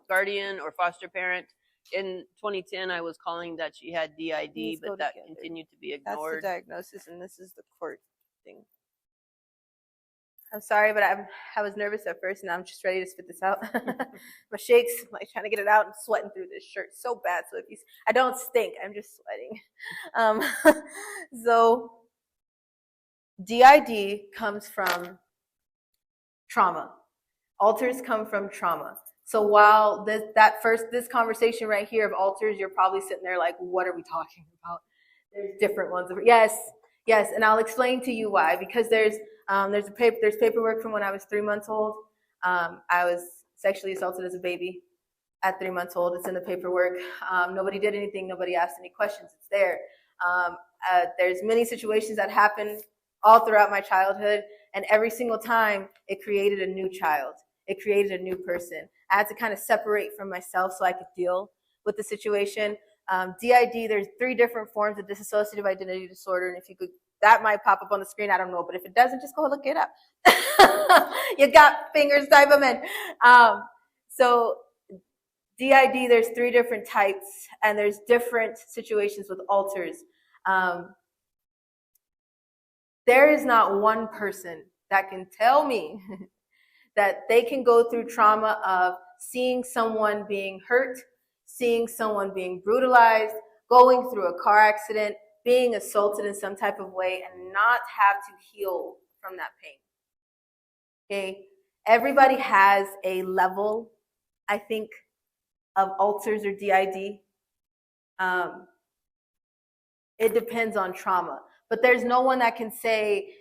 guardian or foster parent. In 2010, I was calling that she had DID, but that continued to be ignored. That's the diagnosis, and this is the court. I'm sorry, but I was nervous at first, and I'm just ready to spit this out. My shakes, I'm like trying to get it out and sweating through this shirt so bad. So I don't stink, I'm just sweating. So DID comes from trauma. Alters come from trauma. So while this conversation right here of alters, you're probably sitting there like, what are we talking about? There's different ones. Yes, and I'll explain to you why. Because there's paperwork from when I was 3 months old. I was sexually assaulted as a baby at 3 months old. It's in the paperwork. Nobody did anything. Nobody asked any questions. It's there. There's many situations that happened all throughout my childhood, and every single time it created a new child. It created a new person. I had to kind of separate from myself so I could deal with the situation. DID, there's 3 different forms of dissociative identity disorder, and if you could, that might pop up on the screen, I don't know, but if it doesn't, just go look it up. You got fingers, type them in. So DID, there's 3 different types, and there's different situations with alters. There is not one person that can tell me that they can go through trauma of seeing someone being hurt, seeing someone being brutalized, going through a car accident, being assaulted in some type of way, and not have to heal from that pain. Okay? Everybody has a level, I think, of alters or DID. It depends on trauma. But there's no one that can say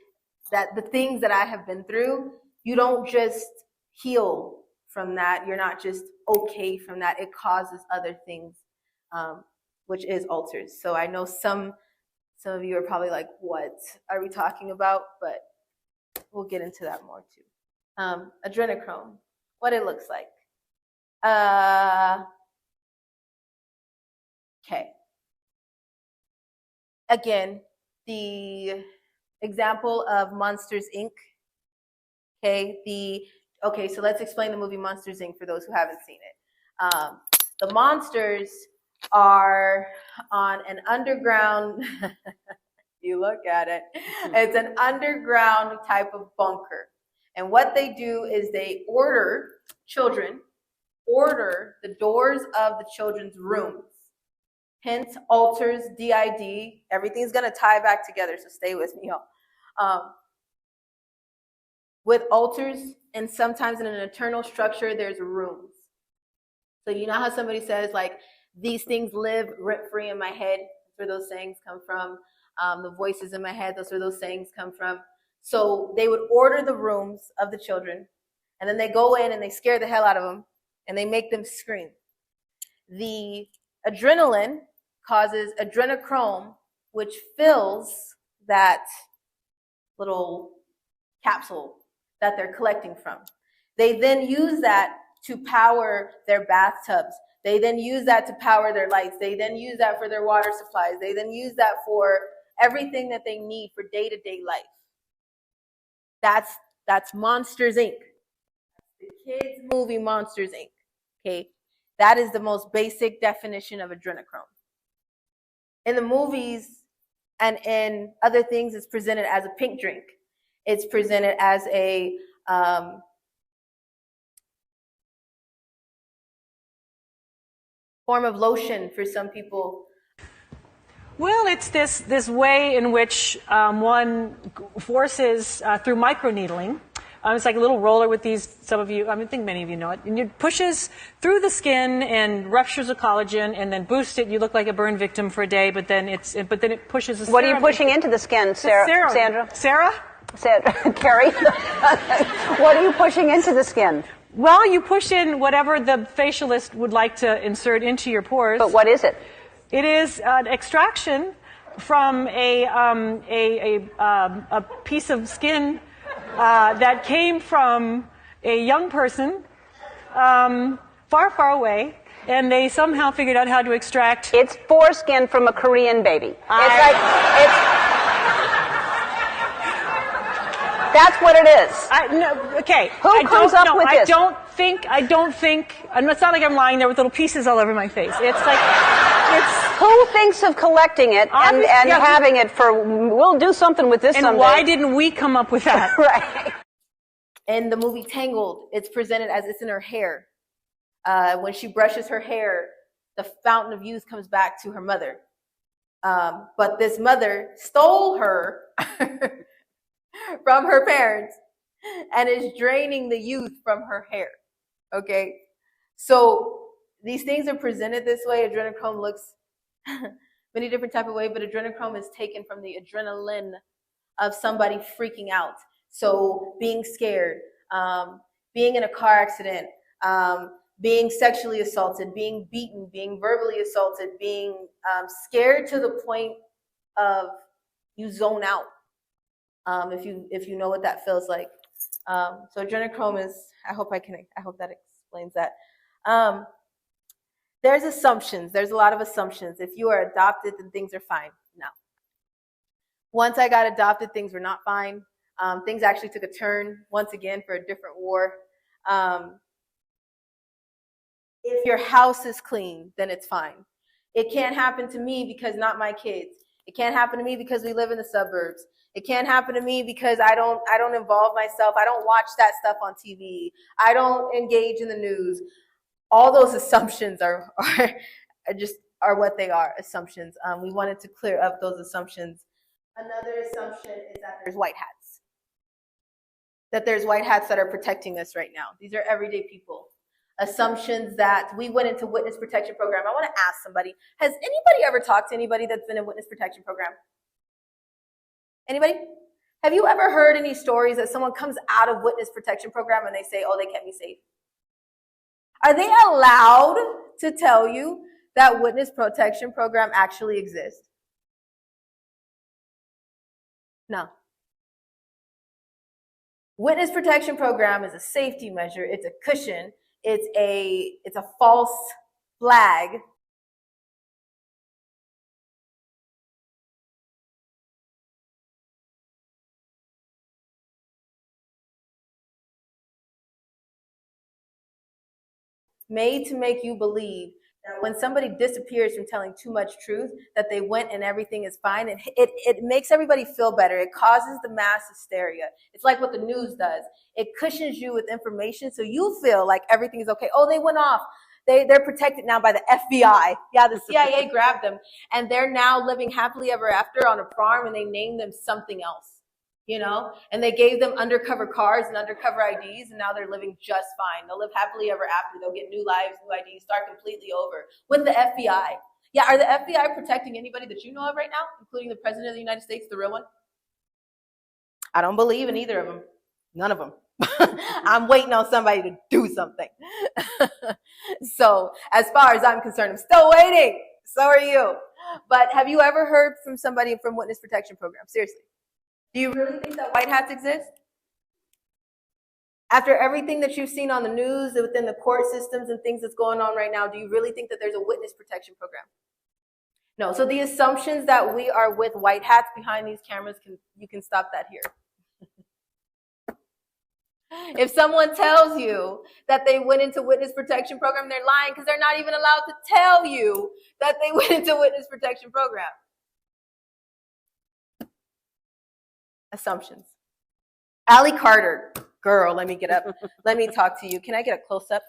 that the things that I have been through, you don't just heal from that. You're not just okay from that. It causes other things, which is alters. So I know some of you are probably like, what are we talking about? But we'll get into that more too. Adrenochrome, what it looks like. Okay. Again, the example of Monsters, Inc. Okay, so let's explain the movie Monsters, Inc. for those who haven't seen it. The monsters are on an underground, you look at it, it's an underground type of bunker. And what they do is they order the doors of the children's rooms. Hence, alters, DID, everything's going to tie back together, so stay with me, y'all. With alters, and sometimes in an internal structure, there's rooms. So you know how somebody says, like, these things live rent-free in my head? That's where those sayings come from. The voices in my head, that's where those sayings come from. So they would order the rooms of the children, and then they go in and they scare the hell out of them, and they make them scream. The adrenaline causes adrenochrome, which fills that little capsule that they're collecting from. They then use that to power their bathtubs. They then use that to power their lights. They then use that for their water supplies. They then use that for everything that they need for day-to-day life. That's Monsters, Inc. The kids' movie Monsters, Inc. Okay, that is the most basic definition of adrenochrome. In the movies and in other things, it's presented as a pink drink. It's presented as a form of lotion for some people. Well, it's this way in which one forces through microneedling. It's like a little roller with these, some of you, I think many of you know it, and it pushes through the skin and ruptures the collagen and then boosts it. You look like a burn victim for a day, but then it pushes the What are you pushing into the skin, Sandra? Sarah? Carrie? What are you pushing into the skin? Well, you push in whatever the facialist would like to insert into your pores. But what is it? It is an extraction from a piece of skin that came from a young person far, far away, and they somehow figured out how to extract. It's foreskin from a Korean baby. That's what it is. Okay. Who comes up with this? I don't think, it's not like I'm lying there with little pieces all over my face. It's like, who thinks of collecting it and having it for, we'll do something with this someday. And why didn't we come up with that? Right. In the movie Tangled, it's presented as it's in her hair. When she brushes her hair, the fountain of youth comes back to her mother. But this mother stole her from her parents and is draining the youth from her hair. Okay? So these things are presented this way. Adrenochrome looks many different type of way, but adrenochrome is taken from the adrenaline of somebody freaking out. So being scared, being in a car accident, being sexually assaulted, being beaten, being verbally assaulted, being scared to the point of you zone out. If you know what that feels like. So adrenochrome is, I hope that explains that. There's assumptions. There's a lot of assumptions. If you are adopted, then things are fine. No. Once I got adopted, things were not fine. Things actually took a turn once again for a different war. If your house is clean, then it's fine. It can't happen to me because not my kids. It can't happen to me because we live in the suburbs. It can't happen to me because I don't involve myself. I don't watch that stuff on TV. I don't engage in the news. All those assumptions are what they are, assumptions. We wanted to clear up those assumptions. Another assumption is that there's white hats. That there's white hats that are protecting us right now. These are everyday people. Assumptions that we went into witness protection program. I want to ask somebody, has anybody ever talked to anybody that's been in witness protection program? Anybody? Have you ever heard any stories that someone comes out of witness protection program and they say, oh, they kept me safe? Are they allowed to tell you that witness protection program actually exists? No. Witness protection program is a safety measure. It's a cushion. It's a false flag. Made to make you believe that when somebody disappears from telling too much truth, that they went and everything is fine. And it makes everybody feel better. It causes the mass hysteria. It's like what the news does. It cushions you with information so you feel like everything is okay. Oh, they went off. They're protected now by the FBI. Yeah, the CIA grabbed them. And they're now living happily ever after on a farm, and they named them something else. You know, and they gave them undercover cars and undercover IDs, and now they're living just fine. They'll live happily ever after. They'll get new lives, new IDs, start completely over with the FBI. Yeah, are the FBI protecting anybody that you know of right now, including the President of the United States, the real one? I don't believe in either of them. None of them. I'm waiting on somebody to do something. So as far as I'm concerned, I'm still waiting. So are you. But have you ever heard from somebody from Witness Protection Program? Seriously. Do you really think that white hats exist? After everything that you've seen on the news, within the court systems and things that's going on right now, do you really think that there's a witness protection program? No. So the assumptions that we are with white hats behind these cameras, you can stop that here. If someone tells you that they went into witness protection program, they're lying because they're not even allowed to tell you that they went into witness protection program. Assumptions. Allie Carter, girl, let me get up. Let me talk to you. Can I get a close up?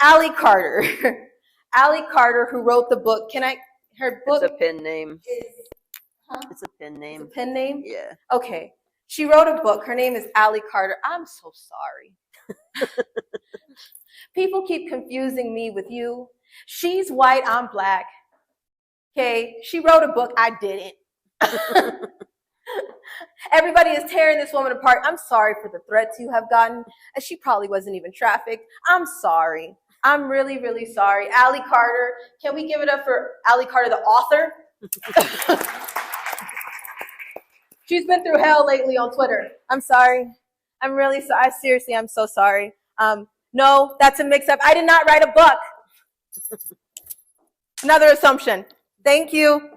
Allie Carter. Allie Carter, who wrote the book. Her book. It's a pen name. Huh? It's a pen name. It's a pen name? Yeah. Okay. She wrote a book. Her name is Allie Carter. I'm so sorry. People keep confusing me with you. She's white, I'm black. Okay, she wrote a book, I didn't. Everybody is tearing this woman apart. I'm sorry for the threats you have gotten. And she probably wasn't even trafficked. I'm sorry. I'm really, really sorry. Allie Carter, can we give it up for Allie Carter, the author? She's been through hell lately on Twitter. I'm sorry. I'm really sorry. Seriously, I'm so sorry. No, that's a mix-up. I did not write a book. Another assumption. Thank you.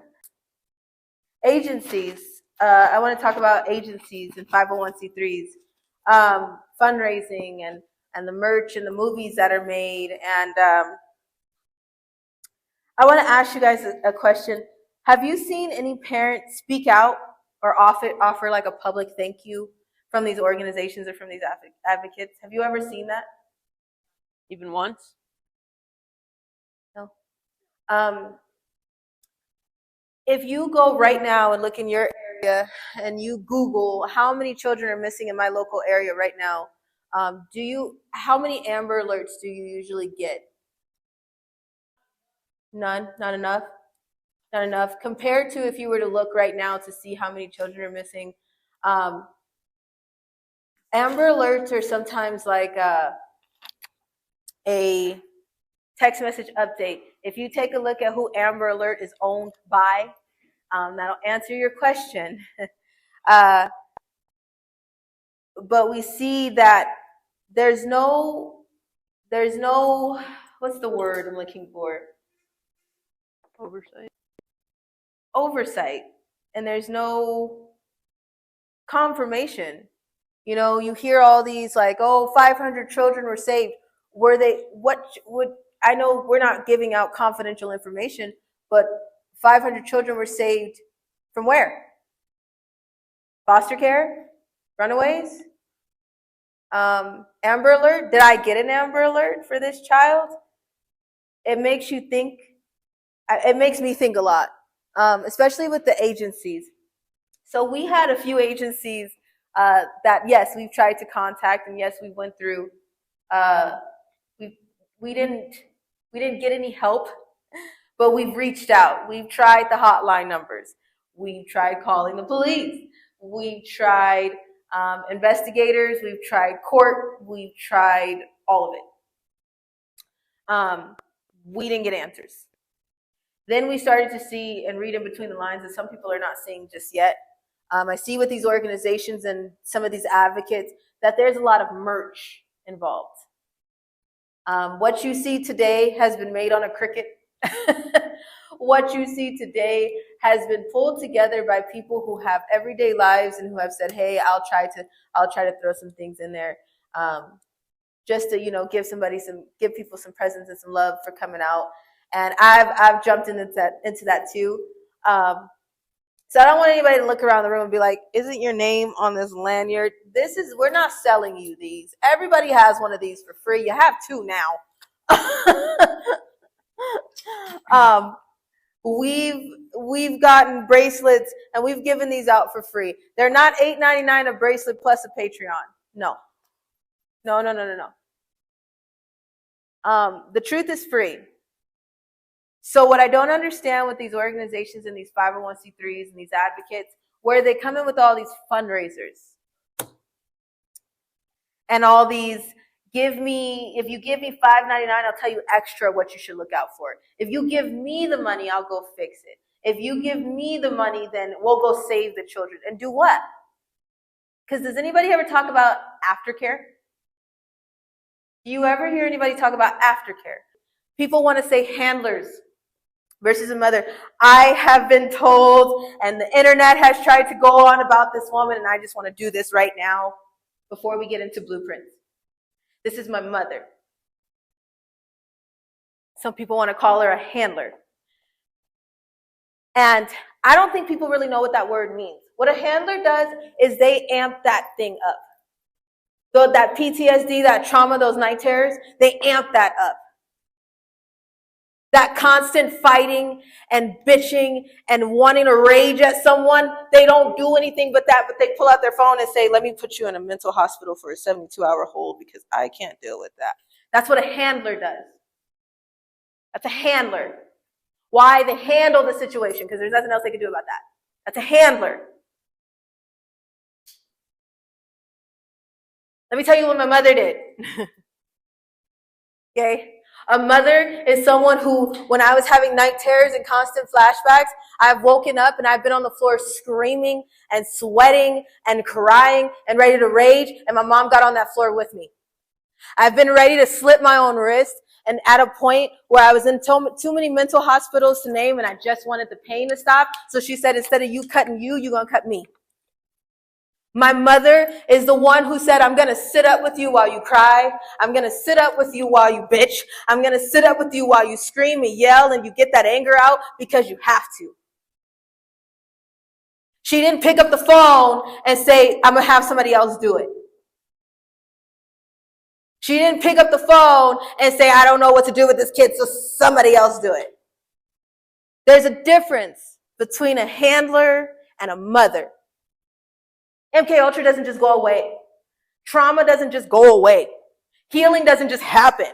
Agencies. I want to talk about agencies and 501c3s, fundraising and the merch and the movies that are made. And I want to ask you guys a question. Have you seen any parent speak out or offer like a public thank you from these organizations or from these advocates? Have you ever seen that? Even once? No. If you go right now and look in your area and you Google how many children are missing in my local area right now, how many Amber Alerts do you usually get? None? Not enough? Not enough. Compared to if you were to look right now to see how many children are missing, Amber Alerts are sometimes like a text message update. If you take a look at who Amber Alert is owned by, that'll answer your question. But we see that there's no, what's the word I'm looking for? Oversight. And there's no confirmation. You know, you hear all these like, oh, 500 children were saved. Were they, I know we're not giving out confidential information, but 500 children were saved from where? Foster care? Runaways? Amber Alert? Did I get an Amber Alert for this child? It makes you think. It makes me think a lot, especially with the agencies. So we had a few agencies that, yes, we've tried to contact, and yes, we went through. We didn't get any help, but we've reached out. We've tried the hotline numbers. We've tried calling the police. We've tried investigators. We've tried court. We've tried all of it. We didn't get answers. Then we started to see and read in between the lines that some people are not seeing just yet. I see with these organizations and some of these advocates that there's a lot of merch involved. What you see today has been made on a Cricut. What you see today has been pulled together by people who have everyday lives and who have said, "Hey, I'll try to throw some things in there, just to give people some presents and some love for coming out." And I've jumped into that too. So I don't want anybody to look around the room and be like, "Isn't your name on this lanyard?" We're not selling you these. Everybody has one of these for free. You have two now. We've gotten bracelets and we've given these out for free. They're not $8.99 a bracelet plus a Patreon. No. The truth is free. So what I don't understand with these organizations and these 501c3s and these advocates, where they come in with all these fundraisers and all these, if you give me $5.99, I'll tell you extra what you should look out for. If you give me the money, I'll go fix it. If you give me the money, then we'll go save the children. And do what? Because does anybody ever talk about aftercare? Do you ever hear anybody talk about aftercare? People want to say handlers versus a mother. I have been told, and the internet has tried to go on about this woman, and I just want to do this right now before we get into blueprints. This is my mother. Some people want to call her a handler. And I don't think people really know what that word means. What a handler does is they amp that thing up. So that PTSD, that trauma, those night terrors, they amp that up. That constant fighting and bitching and wanting to rage at someone, they don't do anything but that, but they pull out their phone and say, "Let me put you in a mental hospital for a 72-hour hold because I can't deal with that." That's what a handler does. That's a handler. Why? They handle the situation because there's nothing else they can do about that. That's a handler. Let me tell you what my mother did. Okay? A mother is someone who, when I was having night terrors and constant flashbacks, I've woken up and I've been on the floor screaming and sweating and crying and ready to rage, and my mom got on that floor with me. I've been ready to slit my own wrist, and at a point where I was in too many mental hospitals to name, and I just wanted the pain to stop. So she said, instead of you cutting you, you're going to cut me. My mother is the one who said, I'm going to sit up with you while you cry. I'm going to sit up with you while you bitch. I'm going to sit up with you while you scream and yell and you get that anger out because you have to. She didn't pick up the phone and say, I'm going to have somebody else do it. She didn't pick up the phone and say, I don't know what to do with this kid, so somebody else do it. There's a difference between a handler and a mother. MK Ultra doesn't just go away. Trauma doesn't just go away. Healing doesn't just happen.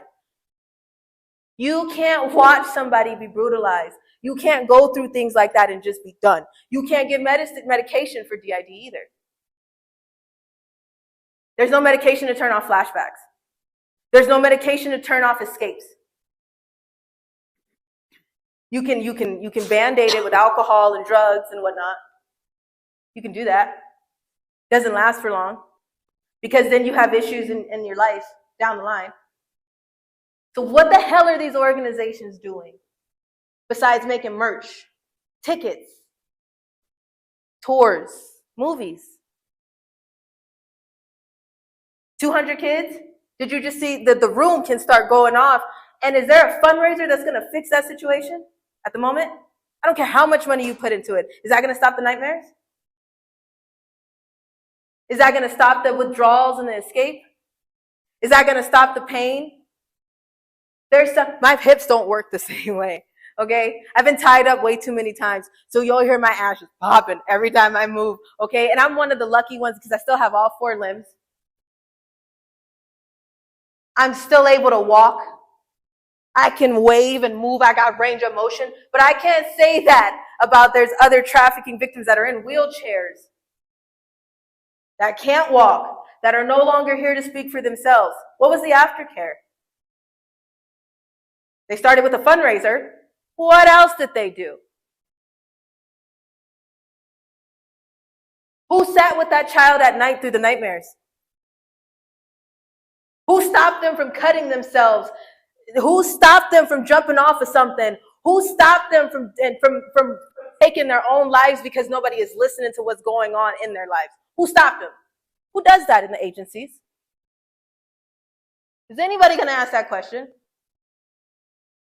You can't watch somebody be brutalized. You can't go through things like that and just be done. You can't give medication for DID either. There's no medication to turn off flashbacks. There's no medication to turn off escapes. You can band-aid it with alcohol and drugs and whatnot. You can do that. Doesn't last for long because then you have issues in your life down the line. So what the hell are these organizations doing besides making merch, tickets, tours, movies? 200 kids? Did you just see that the room can start going off? And is there a fundraiser that's going to fix that situation at the moment? I don't care how much money you put into it. Is that going to stop the nightmares? Is that going to stop the withdrawals and the escape? Is that going to stop the pain? There's stuff, my hips don't work the same way, okay? I've been tied up way too many times, so you'll hear my ashes popping every time I move, okay? And I'm one of the lucky ones because I still have all 4 limbs. I'm still able to walk. I can wave and move. I got range of motion, but I can't say that about there's other trafficking victims that are in wheelchairs, that can't walk, that are no longer here to speak for themselves. What was the aftercare? They started with a fundraiser. What else did they do? Who sat with that child at night through the nightmares? Who stopped them from cutting themselves? Who stopped them from jumping off of something? Who stopped them from taking their own lives because nobody is listening to what's going on in their lives? Who stopped them? Who does that in the agencies? Is anybody going to ask that question?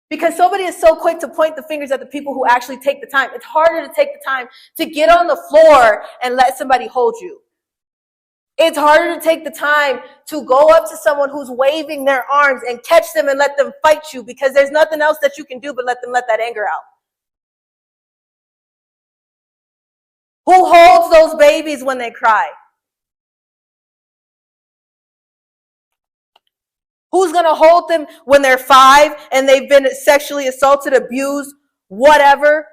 Because somebody is so quick to point the fingers at the people who actually take the time. It's harder to take the time to get on the floor and let somebody hold you. It's harder to take the time to go up to someone who's waving their arms and catch them and let them fight you because there's nothing else that you can do but let them let that anger out. Who holds those babies when they cry? Who's going to hold them when they're 5 and they've been sexually assaulted, abused, whatever?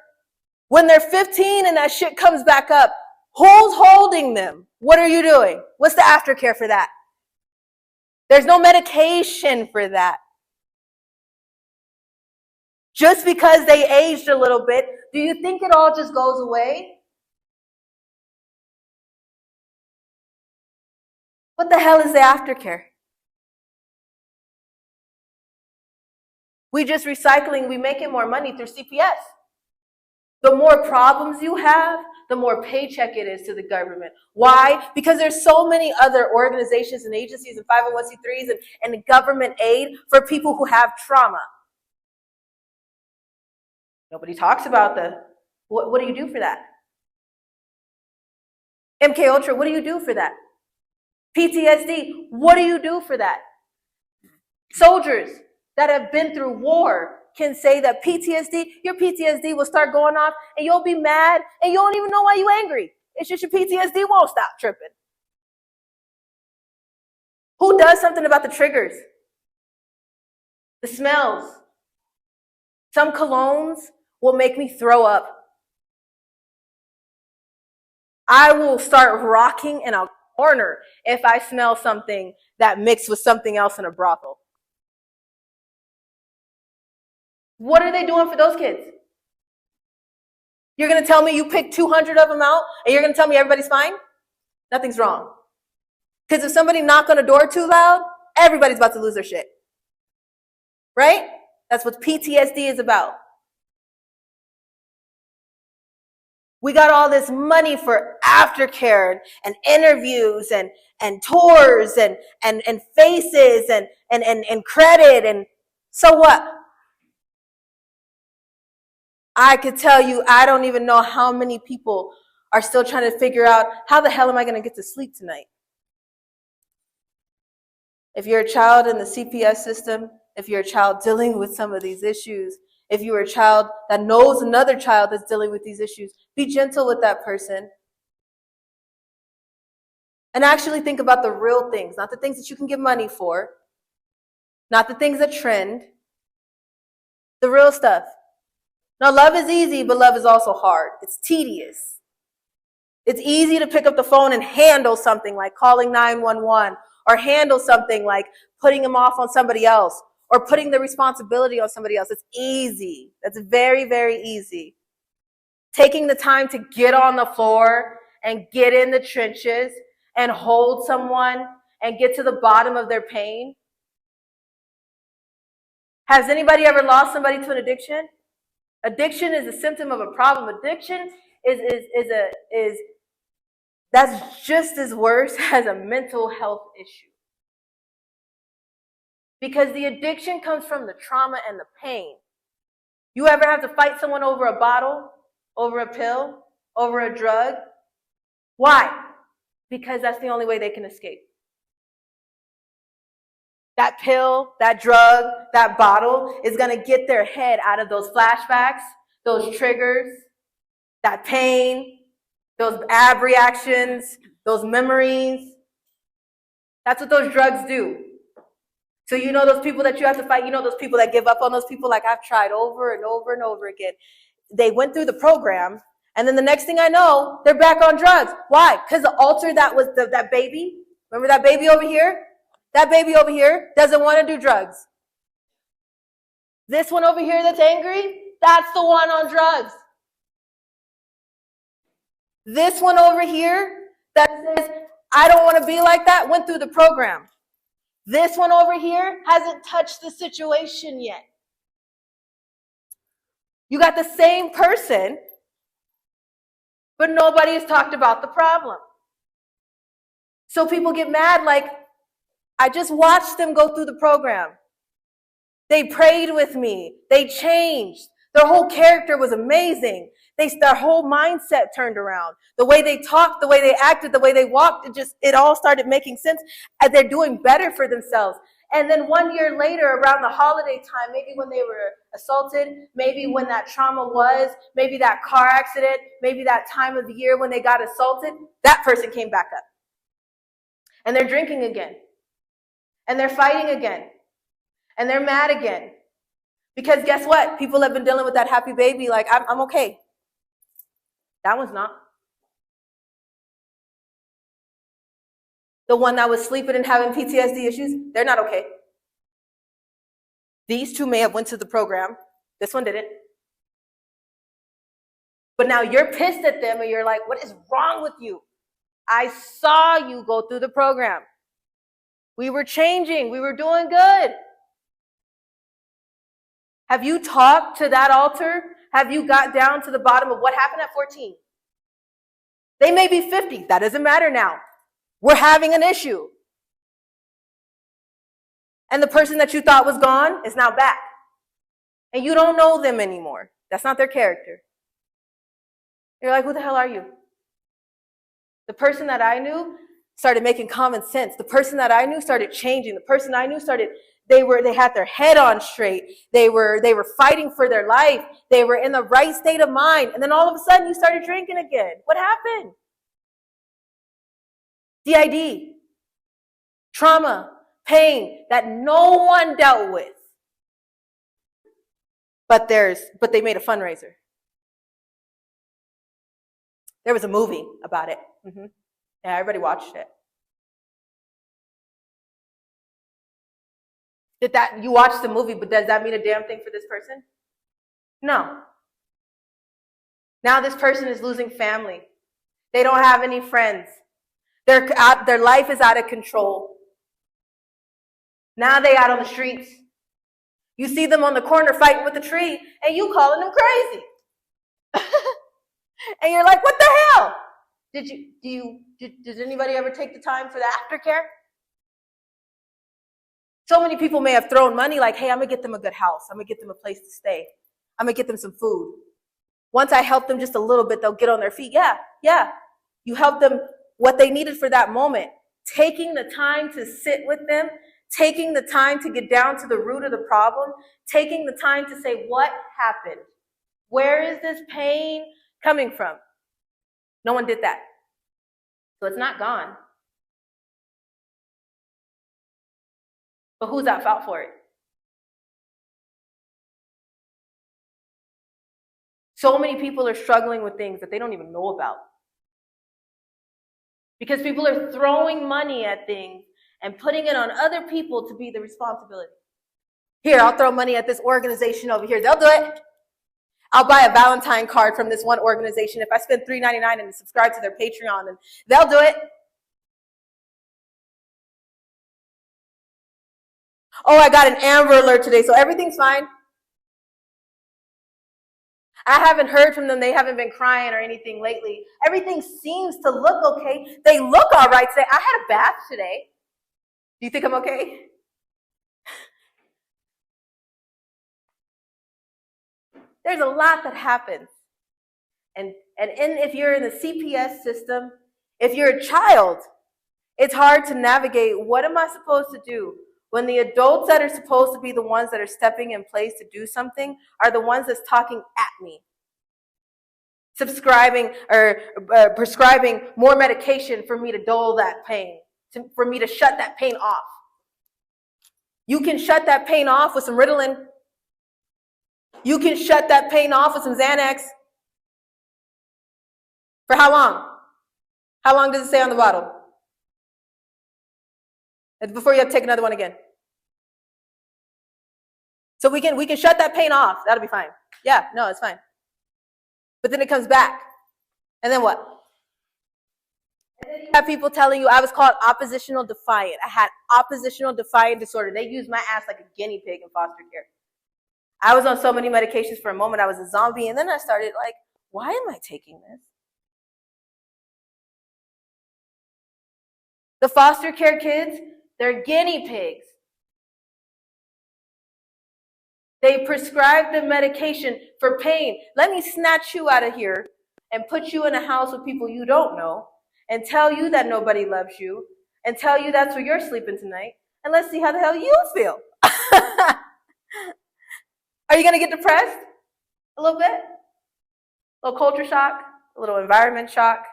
When they're 15 and that shit comes back up, who's holding them? What are you doing? What's the aftercare for that? There's no medication for that. Just because they aged a little bit, do you think it all just goes away? What the hell is the aftercare? We just recycling, we making more money through CPS. The more problems you have, the more paycheck it is to the government. Why? Because there's so many other organizations and agencies and 501c3s and government aid for people who have trauma. Nobody talks about what do you do for that? MK Ultra, what do you do for that? PTSD, what do you do for that? Soldiers that have been through war can say that PTSD, your PTSD will start going off and you'll be mad and you don't even know why you're angry. It's just your PTSD won't stop tripping. Who does something about the triggers? The smells. Some colognes will make me throw up. I will start rocking in a corner if I smell something that mixed with something else in a brothel. What are they doing for those kids? You're going to tell me you picked 200 of them out and you're going to tell me everybody's fine? Nothing's wrong. Because if somebody knock on a door too loud, everybody's about to lose their shit. Right? That's what PTSD is about. We got all this money for aftercare and interviews and tours and faces and credit. And so what? I could tell you, I don't even know how many people are still trying to figure out, how the hell am I going to get to sleep tonight? If you're a child in the CPS system, if you're a child dealing with some of these issues, if you're a child that knows another child that's dealing with these issues, be gentle with that person. And actually think about the real things, not the things that you can get money for, not the things that trend, the real stuff. Now, love is easy, but love is also hard. It's tedious. It's easy to pick up the phone and handle something like calling 911, or handle something like putting them off on somebody else, or putting the responsibility on somebody else. It's easy. That's very, very easy. Taking the time to get on the floor and get in the trenches and hold someone and get to the bottom of their pain. Has anybody ever lost somebody to an addiction? Addiction is a symptom of a problem. Addiction is that's just as worse as a mental health issue. Because the addiction comes from the trauma and the pain. You ever have to fight someone over a bottle, over a pill, over a drug? Why? Because that's the only way they can escape. That pill, that drug, that bottle is going to get their head out of those flashbacks, those triggers, that pain, those ab reactions, those memories. That's what those drugs do. So you know those people that you have to fight, you know those people that give up on those people, like I've tried over and over and over again. They went through the program, and then the next thing I know, they're back on drugs. Why? Because the altar that was that baby, remember that baby over here? That baby over here doesn't want to do drugs. This one over here that's angry, that's the one on drugs. This one over here that says, I don't want to be like that, went through the program. This one over here hasn't touched the situation yet. You got the same person, but nobody has talked about the problem. So people get mad, like, I just watched them go through the program. They prayed with me. They changed. Their whole character was amazing. Their whole mindset turned around. The way they talked, the way they acted, the way they walked, it all started making sense. And they're doing better for themselves. And then 1 year later, around the holiday time, maybe when they were assaulted, maybe when that trauma was, maybe that car accident, maybe that time of the year when they got assaulted, that person came back up. And they're drinking again. And they're fighting again. And they're mad again. Because guess what? People have been dealing with that happy baby like, I'm okay. That one's not. The one that was sleeping and having PTSD issues, they're not okay. These two may have went to the program. This one didn't. But now you're pissed at them and you're like, what is wrong with you? I saw you go through the program. We were changing. We were doing good. Have you talked to that altar? Have you got down to the bottom of what happened at 14? They may be 50. That doesn't matter now. We're having an issue. And the person that you thought was gone is now back. And you don't know them anymore. That's not their character. You're like, who the hell are you? The person that I knew started making common sense. The person that I knew started changing. The person I knew they had their head on straight. They were fighting for their life. They were in the right state of mind. And then all of a sudden you started drinking again. What happened? DID. Trauma, pain that no one dealt with. But they made a fundraiser. There was a movie about it. Yeah, everybody watched it. You watched the movie, but does that mean a damn thing for this person? No. Now this person is losing family. They don't have any friends. Their life is out of control. Now they out on the streets. You see them on the corner fighting with a tree, and you calling them crazy. And you're like, what the hell? Did anybody ever take the time for the aftercare? So many people may have thrown money like, hey, I'm going to get them a good house. I'm going to get them a place to stay. I'm going to get them some food. Once I help them just a little bit, they'll get on their feet. Yeah. You help them what they needed for that moment. Taking the time to sit with them, taking the time to get down to the root of the problem, taking the time to say, what happened? Where is this pain coming from? No one did that. So it's not gone. But who's at fault for it? So many people are struggling with things that they don't even know about. Because people are throwing money at things and putting it on other people to be the responsibility. Here, I'll throw money at this organization over here. They'll do it. I'll buy a Valentine card from this one organization. If I spend $3.99 and subscribe to their Patreon, then they'll do it. Oh, I got an Amber Alert today, so everything's fine. I haven't heard from them. They haven't been crying or anything lately. Everything seems to look okay. They look all right today. I had a bath today. Do you think I'm okay? There's a lot that happens. And if you're in the CPS system, if you're a child, it's hard to navigate. What am I supposed to do when the adults that are supposed to be the ones that are stepping in place to do something are the ones that's talking at me? Subscribing or prescribing more medication for me to dull that pain, for me to shut that pain off. You can shut that pain off with some Ritalin. You can shut that pain off with some Xanax. For how long? How long does it say on the bottle? It's before you have to take another one again. So we can shut that pain off. That'll be fine. Yeah, no, it's fine. But then it comes back. And then what? And then you have people telling you I was called oppositional defiant. I had oppositional defiant disorder. They used my ass like a guinea pig in foster care. I was on so many medications for a moment. I was a zombie. And then I started like, why am I taking this? The foster care kids, they're guinea pigs. They prescribe the medication for pain. Let me snatch you out of here and put you in a house with people you don't know and tell you that nobody loves you and tell you that's where you're sleeping tonight. And let's see how the hell you feel. Are you going to get depressed? A little bit? A little culture shock? A little environment shock?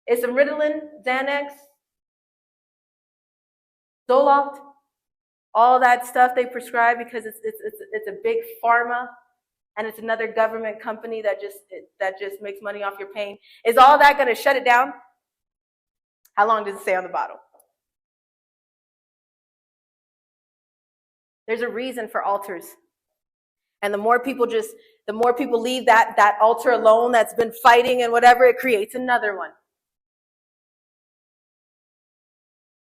It's some Ritalin, Xanax, Zoloft, all that stuff they prescribe because it's a big pharma and it's another government company that just makes money off your pain. Is all that going to shut it down? How long does it say on the bottle? There's a reason for altars. And the more people leave that altar alone that's been fighting and whatever, it creates another one.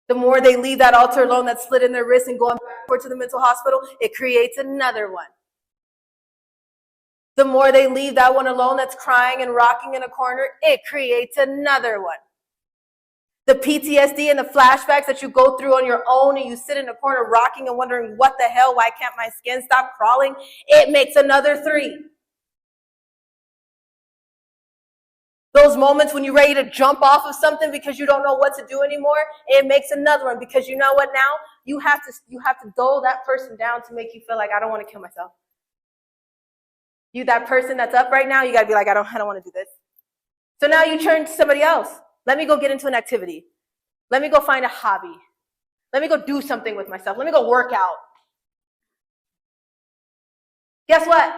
The more they leave that altar alone that's slit in their wrist and going back to the mental hospital, it creates another one. The more they leave that one alone that's crying and rocking in a corner, it creates another one. The PTSD and the flashbacks that you go through on your own and you sit in a corner rocking and wondering, what the hell, why can't my skin stop crawling? It makes another 3. Those moments when you're ready to jump off of something because you don't know what to do anymore, it makes another one because you know what now? You have to dull that person down to make you feel like, I don't want to kill myself. That person that's up right now, you got to be like, I don't want to do this. So now you turn to somebody else. Let me go get into an activity. Let me go find a hobby. Let me go do something with myself. Let me go work out. Guess what?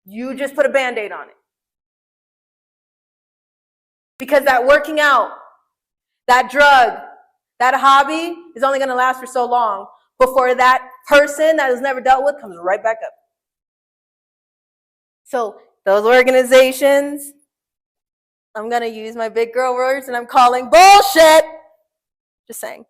You just put a Band-Aid on it. Because that working out, that drug, that hobby is only going to last for so long before that person that was never dealt with comes right back up. So those organizations, I'm going to use my big girl words and I'm calling bullshit. Just saying.